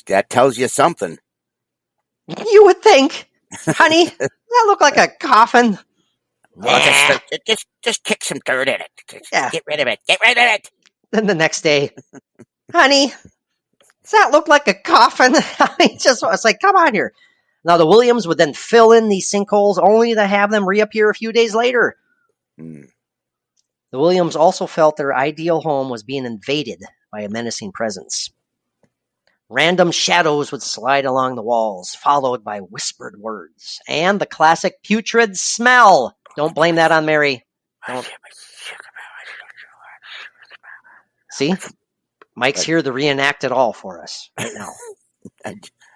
That tells you something. You would think, honey, that look like a coffin. Oh, just kick some dirt in it. Yeah. Get rid of it. Get rid of it. Then the next day, honey, does that look like a coffin? It's like, come on here. Now the Williams would then fill in these sinkholes only to have them reappear a few days later. Mm. The Williams also felt their ideal home was being invaded by a menacing presence. Random shadows would slide along the walls, followed by whispered words, and the classic putrid smell. Don't blame that on Mary. Don't. See? Mike's here to reenact it all for us right now.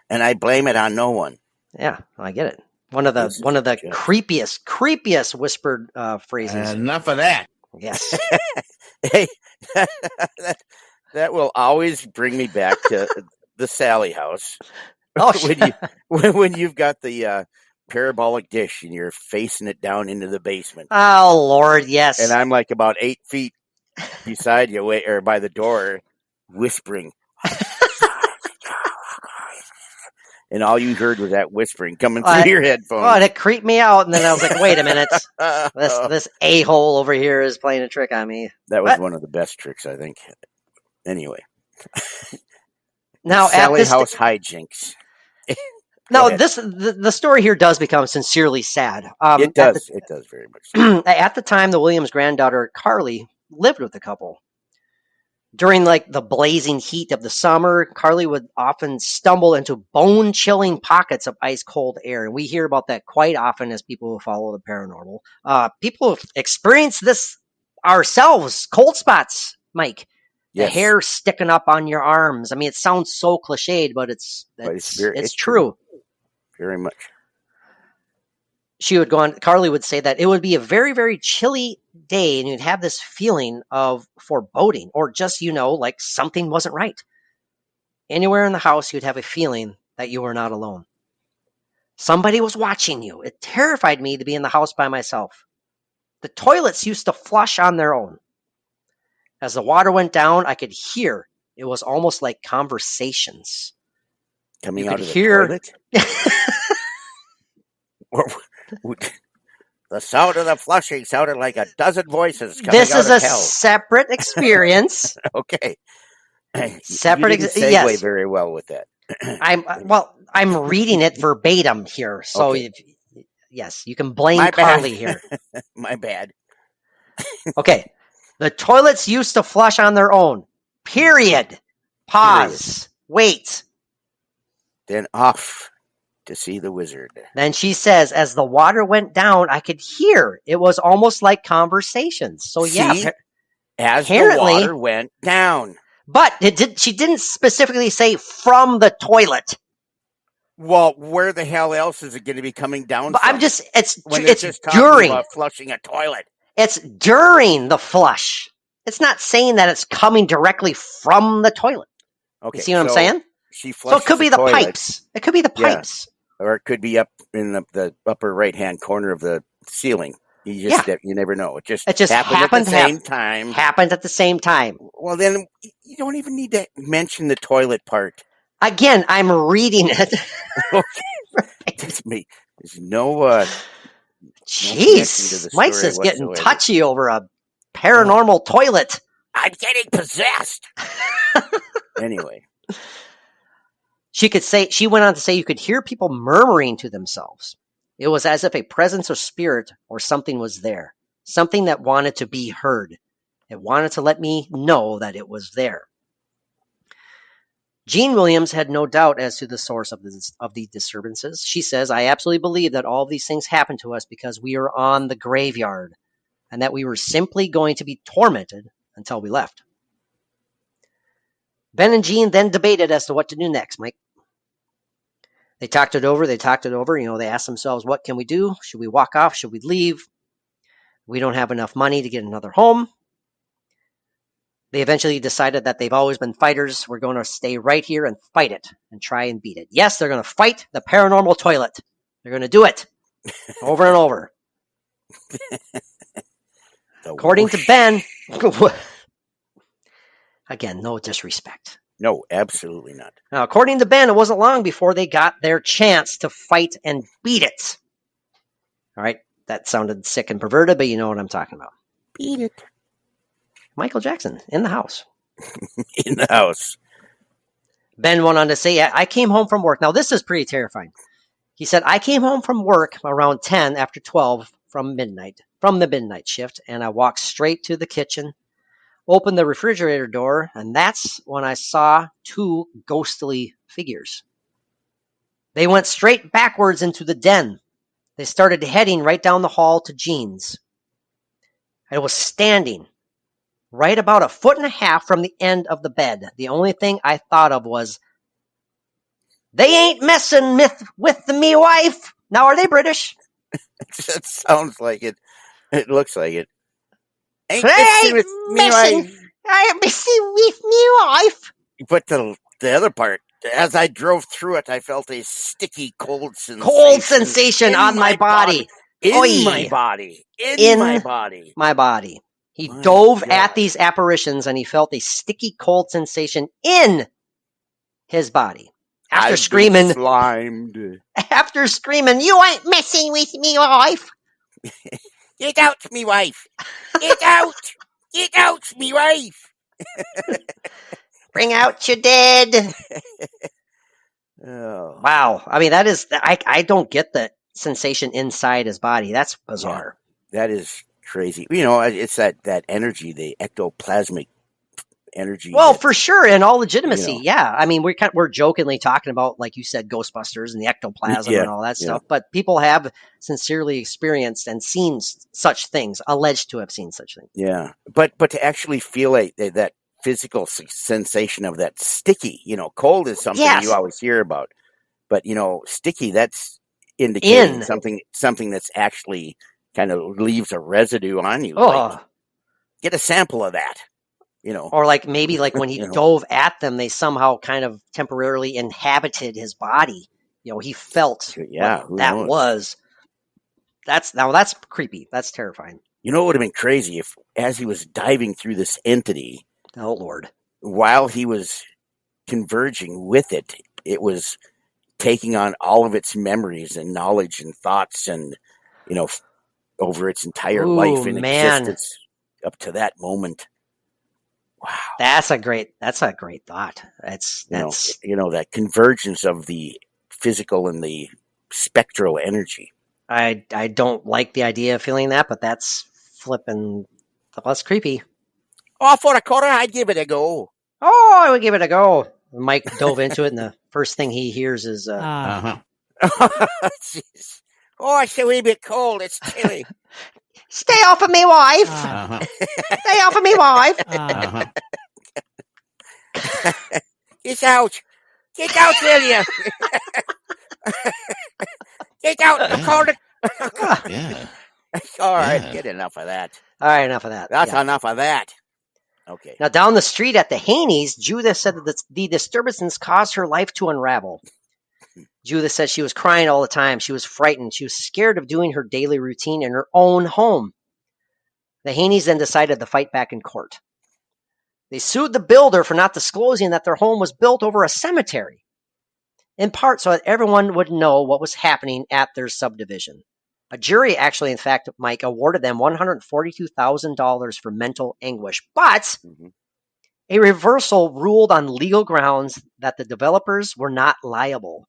And I blame it on no one. Yeah, I get it. One of the creepiest whispered phrases. Enough of that. Yes. Hey, that will always bring me back to the Sally house. Oh, when you've got the parabolic dish and you're facing it down into the basement. Oh, Lord, yes. And I'm like about 8 feet beside you, or by the door, whispering. And all you heard was that whispering coming through your headphones. Oh, it creeped me out. And then I was like, wait a minute. This a-hole over here is playing a trick on me. That was one of the best tricks, I think. Anyway. Now, Sally house hijinks. Now, the story here does become sincerely sad. It does. It does very much so. At the time, the Williams' granddaughter, Carly, lived with the couple. During the blazing heat of the summer, Carly would often stumble into bone-chilling pockets of ice-cold air. And we hear about that quite often as people who follow the paranormal. People experience this ourselves. Cold spots, Mike. Yes. The hair sticking up on your arms. I mean, it sounds so cliched, but it's true. Very much. She would go on. Carly would say that it would be a very, very chilly day, and you'd have this feeling of foreboding, or just like something wasn't right. Anywhere in the house, you'd have a feeling that you were not alone. Somebody was watching you. It terrified me to be in the house by myself. The toilets used to flush on their own. As the water went down, I could hear. It was almost like conversations. Coming out of the toilet? The sound of the flushing sounded like a dozen voices coming This out is of a hell. separate experience. Okay. Separate. You didn't segue very well with that. I'm reading it verbatim here, so Okay. yes, you can blame Carly here. My bad. Okay. The toilets used to flush on their own. Period. Pause. Wait. Then off to see the wizard. Then she says, as the water went down, I could hear. It was almost like conversations. So yeah. As the water went down. But she didn't specifically say from the toilet. Well, where the hell else is it going to be coming down but from? It's just during about flushing a toilet. It's during the flush. It's not saying that it's coming directly from the toilet. Okay. You see what I'm saying? She flushes so it could be the toilet. pipes. It could be the pipes. Yeah. Or it could be up in the upper right-hand corner of the ceiling. You never know. It just happened at the same time. Happened at the same time. Well, then you don't even need to mention the toilet part. Again, I'm reading it. That's me. There's no Jeez, Mike's just getting touchy over a paranormal toilet. I'm getting possessed. Anyway. She went on to say you could hear people murmuring to themselves. It was as if a presence or spirit or something was there. Something that wanted to be heard. It wanted to let me know that it was there. Jean Williams had no doubt as to the source of the disturbances. She says, I absolutely believe that all of these things happened to us because we were on the graveyard and that we were simply going to be tormented until we left. Ben and Jean then debated as to what to do next, Mike. They talked it over. They asked themselves, what can we do? Should we walk off? Should we leave? We don't have enough money to get another home. They eventually decided that they've always been fighters. We're going to stay right here and fight it and try and beat it. Yes, they're going to fight the paranormal toilet. They're going to do it over and over. According to Ben, again, no disrespect. No, absolutely not. Now, according to Ben, it wasn't long before they got their chance to fight and beat it. All right, that sounded sick and perverted, but you know what I'm talking about. Beat it. Michael Jackson in the house. In the house. Ben went on to say, I came home from work. Now, this is pretty terrifying. He said, I came home from work around 10 after 12 from the midnight shift, and I walked straight to the kitchen, opened the refrigerator door, and that's when I saw two ghostly figures. They went straight backwards into the den. They started heading right down the hall to Jean's. I was standing right about 1.5 feet from the end of the bed. The only thing I thought of was, they ain't messing with me wife. Now, are they British? That sounds like it. It looks like it. Ain't They messing ain't with me, messing. wife. I ain't messing with me wife. But the other part, as I drove through it, I felt a sticky, cold sensation. Cold sensation in on my body. In Oy. my body. In my body. My body. He My dove God. at these apparitions and he felt a sticky, cold sensation in his body. After I've screaming, been slimed. you ain't messing with me, wife. Get out, me wife. Get out. Get out, me wife. Bring out your dead. Oh. Wow. I mean, that is, I don't get the sensation inside his body. That's bizarre. Yeah, that is crazy. You know, it's that energy, the ectoplasmic energy. Well, that, for sure, in all legitimacy, you know. yeah. I mean, we're jokingly talking about, like you said, Ghostbusters and the ectoplasm Yeah, and all that yeah. stuff, but people have sincerely experienced and seen such things, alleged to have seen such things. Yeah, but to actually feel that physical sensation of that sticky, you know, cold is something Yes. you always hear about, but you know, sticky, that's indicating In. something that's actually kind of leaves a residue on you. Oh. Like, get a sample of that, you know. Or like maybe like when he You know. dove at them, they somehow kind of temporarily inhabited his body. You know, he felt Yeah, what who that knows? was. That's creepy. That's terrifying. You know, it would have been crazy if, as he was diving through this entity, Oh Lord, while he was converging with it, it was taking on all of its memories and knowledge and thoughts, and you know, over its entire life and existence up to that moment. Wow, that's a great thought. That's you know that convergence of the physical and the spectral energy. I don't like the idea of feeling that, but that's flipping. That's creepy. Oh, for a quarter, I'd give it a go. Oh, I would give it a go. Mike dove into it, and the first thing he hears is, Jeez. Oh, it's a wee bit cold. It's chilly. "Stay off of me, wife! Stay off of me, wife!" Get out! Get out, will you? Get out! I'm cold. Yeah. All right, Yeah. get enough of that. All right, enough of that. That's Yeah. enough of that. Okay. Now, down the street at the Haney's, Judith said that the disturbances caused her life to unravel. Judith said she was crying all the time. She was frightened. She was scared of doing her daily routine in her own home. The Haneys then decided to fight back in court. They sued the builder for not disclosing that their home was built over a cemetery, in part so that everyone would know what was happening at their subdivision. A jury actually, in fact, Mike, awarded them $142,000 for mental anguish, but a reversal ruled on legal grounds that the developers were not liable.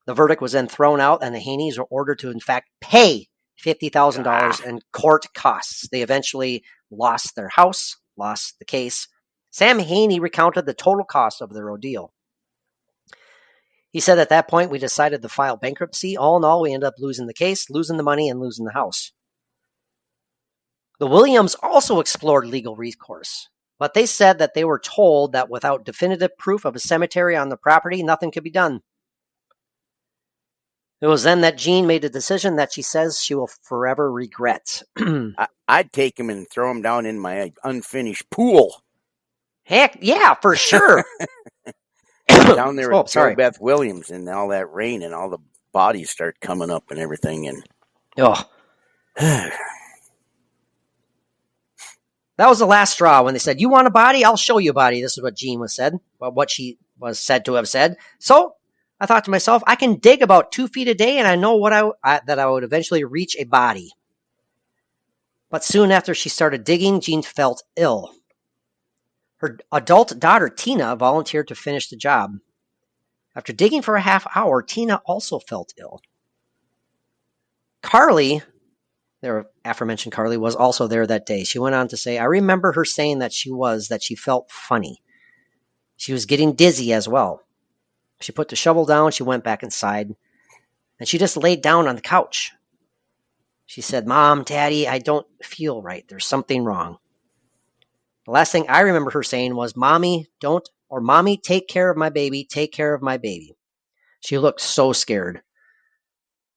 The verdict was then thrown out, and the Haneys were ordered to, in fact, pay $50,000 in court costs. They eventually lost their house, lost the case. Sam Haney recounted the total cost of their ordeal. He said, at that point, we decided to file bankruptcy. All in all, we ended up losing the case, losing the money, and losing the house. The Williams also explored legal recourse, but they said that they were told that without definitive proof of a cemetery on the property, nothing could be done. It was then that Jean made a decision that she says she will forever regret. I'd take him and throw him down in my unfinished pool. Heck, yeah, for sure. Down there with sorry. JoBeth Williams and all that rain and all the bodies start coming up and everything. And Oh, that was the last straw when they said, "You want a body? I'll show you a body." This is what Jean was said, well, what she was said to have said. So I thought to myself, I can dig about 2 feet a day, and I know that I would eventually reach a body. But soon after she started digging, Jean felt ill. Her adult daughter, Tina, volunteered to finish the job. After digging for a half hour, Tina also felt ill. Carly, the aforementioned Carly, was also there that day. She went on to say, I remember her saying that she felt funny. She was getting dizzy as well. She put the shovel down, she went back inside, and she just laid down on the couch. She said, Mom, Daddy, I don't feel right. There's something wrong. The last thing I remember her saying was, Mommy, take care of my baby. Take care of my baby. She looked so scared.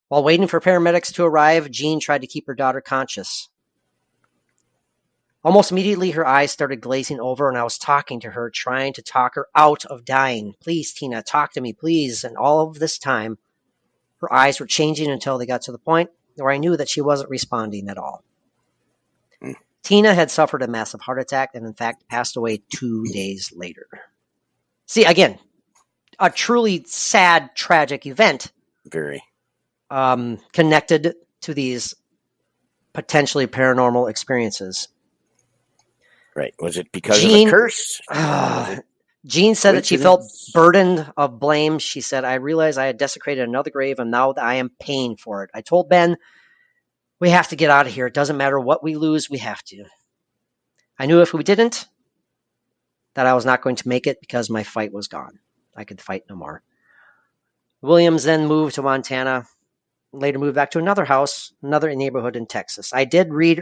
While waiting for paramedics to arrive, Jean tried to keep her daughter conscious. Almost immediately, her eyes started glazing over, and I was talking to her, trying to talk her out of dying. Please, Tina, talk to me, please. And all of this time, her eyes were changing until they got to the point where I knew that she wasn't responding at all. Tina had suffered a massive heart attack and, in fact, passed away 2 days later. See, again, a truly sad, tragic event. Very. Connected to these potentially paranormal experiences. Right. Was it because of a curse? Jean said that she felt burdened of blame. She said, I realized I had desecrated another grave, and now that I am paying for it. I told Ben, we have to get out of here. It doesn't matter what we lose, we have to. I knew if we didn't, that I was not going to make it because my fight was gone. I could fight no more. Williams then moved to Montana, later moved back to another house, another neighborhood in Texas. I did read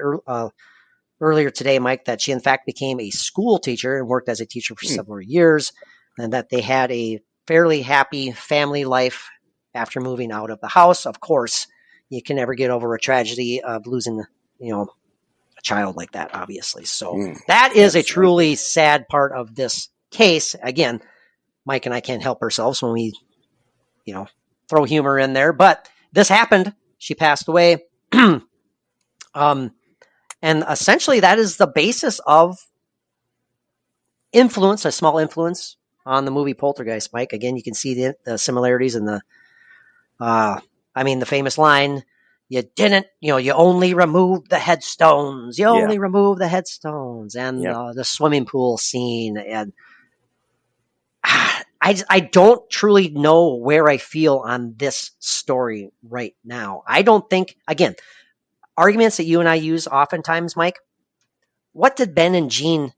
earlier today, Mike, that she in fact became a school teacher and worked as a teacher for several years, and that they had a fairly happy family life after moving out of the house. Of course, you can never get over a tragedy of losing, a child like that, obviously. So that is a truly sad part of this case. Again, Mike and I can't help ourselves when we, throw humor in there, but this happened. She passed away. And essentially that is the basis of influence, a small influence on the movie Poltergeist, Mike. Again, you can see the similarities in the famous line, you only removed the headstones. You only removed the headstones. And the swimming pool scene. And I don't truly know where I feel on this story right now. I don't think, again, arguments that you and I use oftentimes, Mike, what did Ben and Jean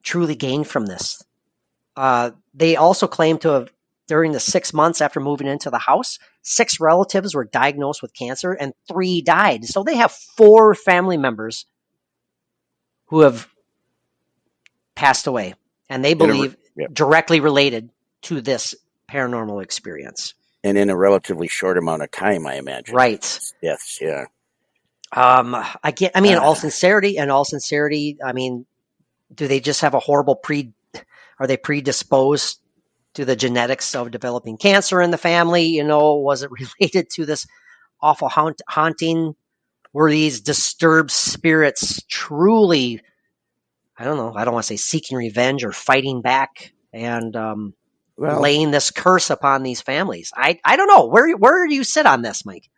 truly gain from this? They also claim to have, during the 6 months after moving into the house, 6 relatives were diagnosed with cancer and 3 died. So they have 4 family members who have passed away, and they believe directly related to this paranormal experience. And in a relatively short amount of time, I imagine. Right. Yes, yeah. In all sincerity, do they just have a horrible are they predisposed to the genetics of developing cancer in the family? Was it related to this awful haunting? Were these disturbed spirits truly, I don't know, I don't want to say seeking revenge or fighting back and laying this curse upon these families? I don't know. Where do you sit on this, Mike?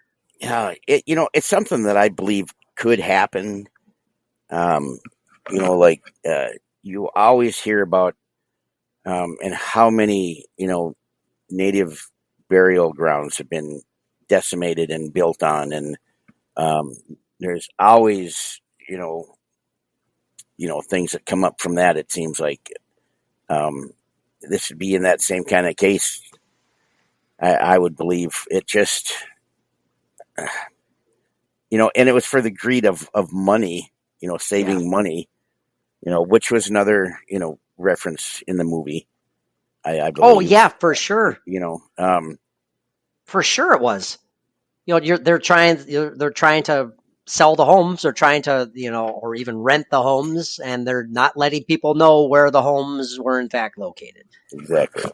Yeah, it's something that I believe could happen. You always hear about and how many, native burial grounds have been decimated and built on. And there's always, things that come up from that. It seems like this would be in that same kind of case. I would believe it just, and it was for the greed of money, saving money, which was another, reference in the movie. I believe. Oh yeah, for sure. For sure it was. They're trying to sell the homes or trying to, or even rent the homes, and they're not letting people know where the homes were in fact located. Exactly.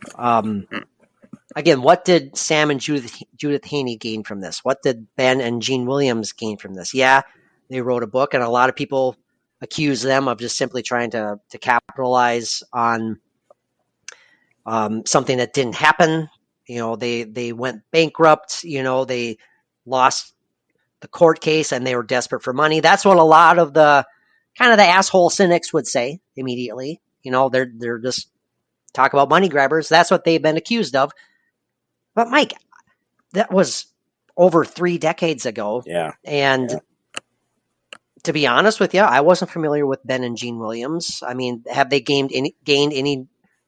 Again, what did Sam and Judith Haney gain from this? What did Ben and Gene Williams gain from this? Yeah, they wrote a book, and a lot of people accuse them of just simply trying to capitalize on something that didn't happen. They went bankrupt. They lost the court case and they were desperate for money. That's what a lot of the kind of the asshole cynics would say immediately. They're just talk about money grabbers. That's what they've been accused of. But Mike, that was over 3 decades ago. Yeah. And to be honest with you, I wasn't familiar with Ben and Gene Williams. I mean, have they gained any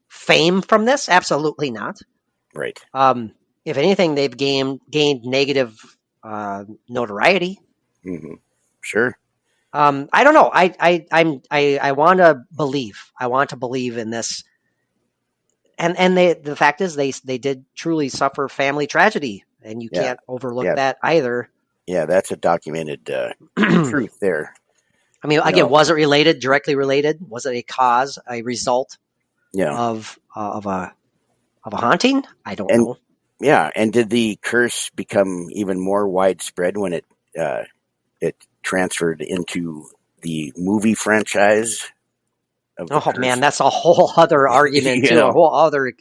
fame from this? Absolutely not. Right. If anything, they've gained negative notoriety. Mm-hmm. Sure. I don't know. I want to believe. I want to believe in this. And the fact is, they did truly suffer family tragedy, and you can't overlook that either. Yeah, that's a documented truth there. I mean, again, was it related? Directly related? Was it a cause, a result? Of a haunting? I don't know. Yeah, and did the curse become even more widespread when it transferred into the movie franchise? Man, that's a whole other argument too. A whole other,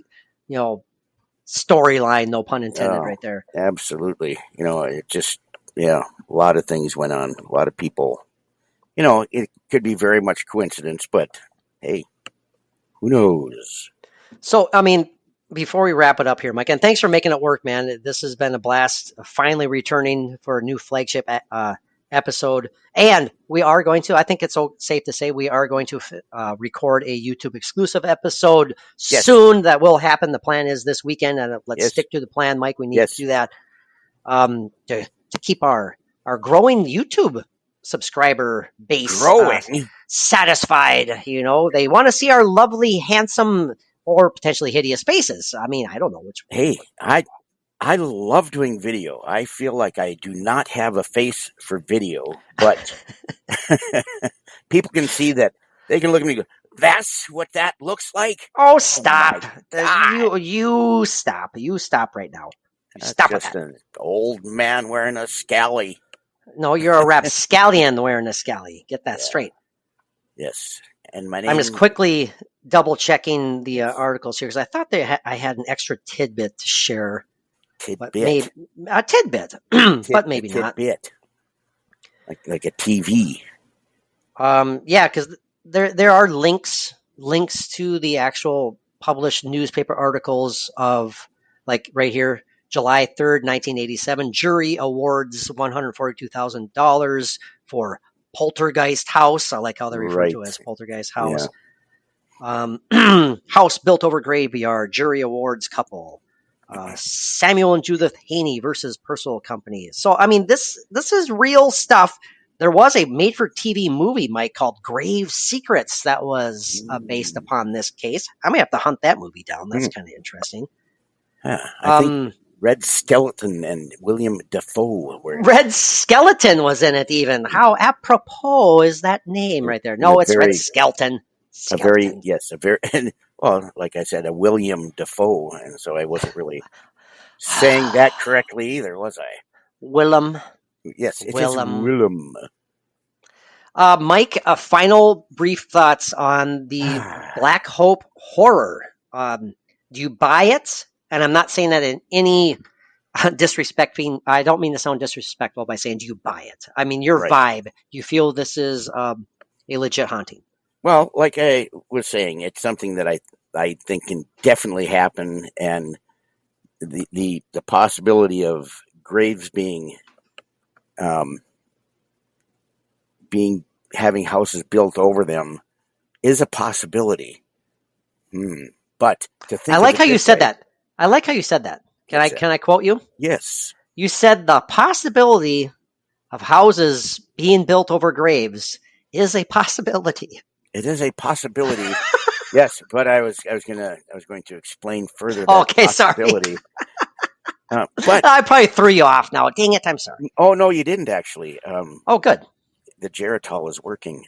storyline. No pun intended, right there. Absolutely. It just a lot of things went on. A lot of people. It could be very much coincidence, but hey, who knows? So, I mean, before we wrap it up here, Mike, and thanks for making it work, man. This has been a blast. Finally returning for a new flagship episode. And we are going to, I think it's safe to say, we are going to record a YouTube exclusive episode soon. That will happen. The plan is this weekend, and let's stick to the plan, Mike. We need to do that to keep our growing YouTube subscriber base satisfied. They want to see our lovely, handsome, or potentially hideous faces. I mean, I don't know which. Hey, I love doing video. I feel like I do not have a face for video, but people can see that. They can look at me and go, that's what that looks like? Oh, stop. You stop. You stop right now. Stop just an old man wearing a scally. No, you're a rapscallion wearing a scally. Get that straight. Yes. And my name... I'm just quickly double checking the articles here because I thought I had an extra tidbit to share. Tidbit? A tidbit, but maybe not. Tidbit. Like a TV. Yeah, because there are links to the actual published newspaper articles of, like right here, July 3rd, 1987, jury awards $142,000 for Poltergeist house. I like how they refer to it as Poltergeist house. Yeah. House built over graveyard, jury awards couple. Samuel and Judith Haney versus Personal Company. So, I mean, this is real stuff. There was a made-for-TV movie, Mike, called Grave Secrets that was based upon this case. I may have to hunt that movie down. That's kind of interesting. I think Red Skeleton and William Dafoe were. Red Skeleton was in it even. How apropos is that name right there? No, it's Red Skeleton. Well, like I said, a William Dafoe, and so I wasn't really saying that correctly either, was I? Willem. Yes, it is Willem. Mike, final brief thoughts on the Black Hope horror. Do you buy it? And I'm not saying that in any disrespecting. I don't mean to sound disrespectful by saying, do you buy it? I mean, your vibe. You feel this is a legit haunting? Well, like I was saying, it's something that I think can definitely happen, and the possibility of graves having houses built over them is a possibility. But to think, I like how you said that. I like how you said that. Can I quote you? Yes. You said the possibility of houses being built over graves is a possibility. It is a possibility. Yes, but I was going to explain further that possibility. But I probably threw you off now. Dang it! I'm sorry. oh no, you didn't actually. Oh, good. The Geritol is working.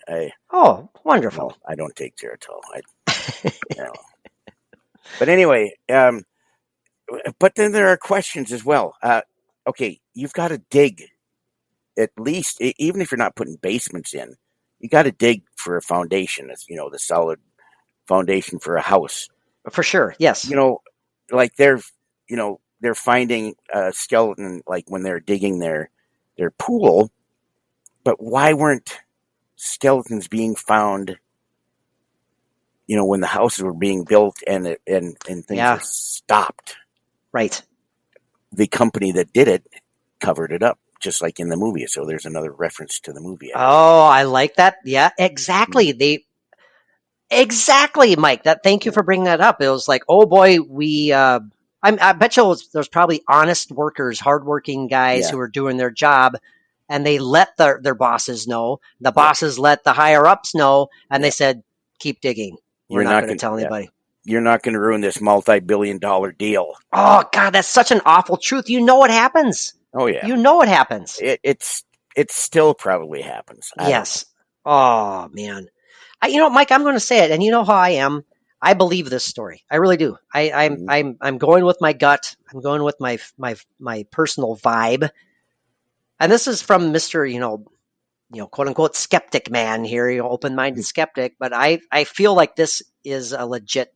Oh, wonderful. No, I don't take Geritol. No. But anyway, but then there are questions as well. Okay, you've got to dig at least, even if you're not putting basements in, you got to dig for a foundation. It's the solid foundation for a house. For sure. Yes. Like they're finding a skeleton like when they're digging their pool, but why weren't skeletons being found? When the houses were being built and things were stopped. Right. The company that did it covered it up, just like in the movie. So there's another reference to the movie. Oh, I like that. Yeah, exactly. Exactly, Mike. Thank you for bringing that up. It was like, oh boy, I bet you there's probably honest workers, hardworking guys who are doing their job, and they let their bosses know. The bosses let the higher ups know, and they said, keep digging. We're not going to tell anybody. You're not going to ruin this multi-billion-dollar deal. Oh God, that's such an awful truth. You know what happens. Oh yeah, you know what happens. It still probably happens. Yes. Oh man. Mike, I'm going to say it, and you know how I am. I believe this story. I really do. I'm going with my gut. I'm going with my personal vibe. And this is from Mr. quote unquote skeptic man here, open-minded skeptic. But I feel like this is a legit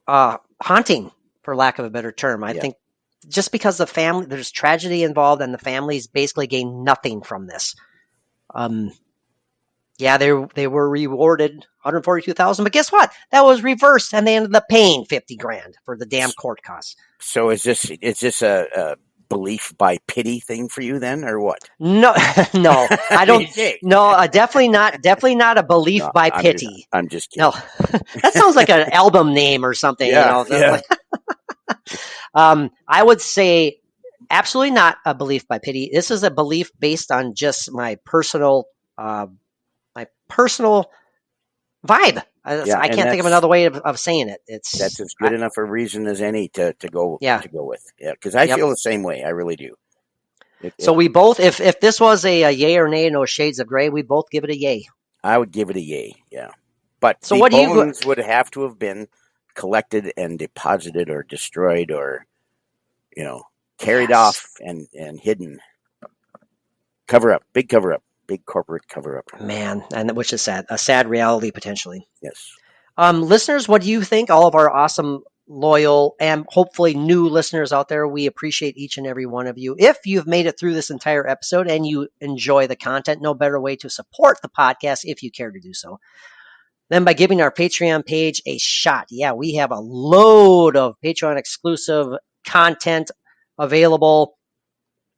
haunting, for lack of a better term. I think just because there's tragedy involved, and the families basically gain nothing from this. They were rewarded $142,000, but guess what? That was reversed, and they ended up paying $50,000 for the damn court costs. So is this a belief by pity thing for you then, or what? No, I don't. No, definitely not a belief by pity. I'm just kidding. No, that sounds like an album name or something. Yeah. I would say absolutely not a belief by pity. This is a belief based on just my personal vibe. I can't think of another way of saying it. That's as good enough a reason as any to go with. Yeah, because I feel the same way. I really do. So we both, if this was a yay or nay, no shades of gray, we'd both give it a yay. I would give it a yay. Yeah, but so the what bones would have to have been collected and deposited or destroyed or carried off and hidden. Big cover up. Big corporate cover-up. Man, and which is sad. A sad reality, potentially. Yes. Listeners, what do you think? All of our awesome, loyal, and hopefully new listeners out there, we appreciate each and every one of you. If you've made it through this entire episode and you enjoy the content, no better way to support the podcast, if you care to do so, than by giving our Patreon page a shot. Yeah, we have a load of Patreon-exclusive content available.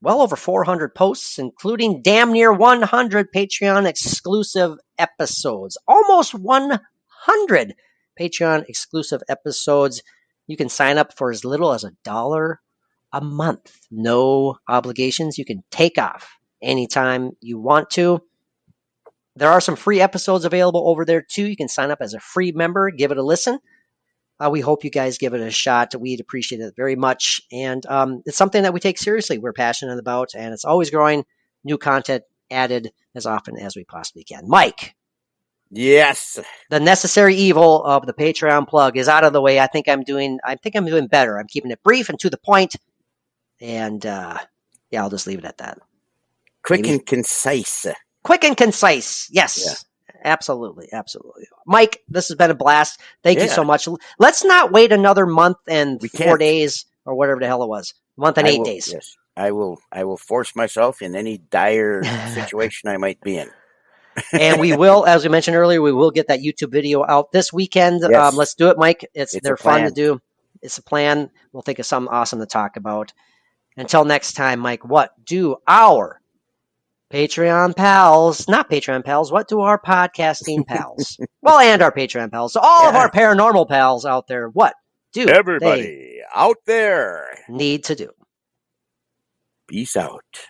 Well over 400 posts, including damn near 100 Patreon exclusive episodes. Almost 100 Patreon exclusive episodes. You can sign up for as little as $1 a month. No obligations. You can take off anytime you want to. There are some free episodes available over there too. You can sign up as a free member. Give it a listen. We hope you guys give it a shot. We'd appreciate it very much. And it's something that we take seriously. We're passionate about, and it's always growing. New content added as often as we possibly can. Mike. Yes. The necessary evil of the Patreon plug is out of the way. I think I'm doing better. I'm keeping it brief and to the point. And I'll just leave it at that. Quick and concise. Quick and concise. Yes. Yeah. Absolutely. Mike, this has been a blast. Thank you so much. Let's not wait another month and 4 days or whatever the hell it was. Month and 8 days. Yes. I will force myself in any dire situation I might be in. And we will, as we mentioned earlier, we will get that YouTube video out this weekend. Yes. Let's do it, Mike. They're fun to do. It's a plan. We'll think of something awesome to talk about. Until next time, Mike, what do our Patreon pals, not Patreon pals, what do our podcasting pals, and our Patreon pals, so all of our paranormal pals out there, what do everybody out there need to do? Peace out.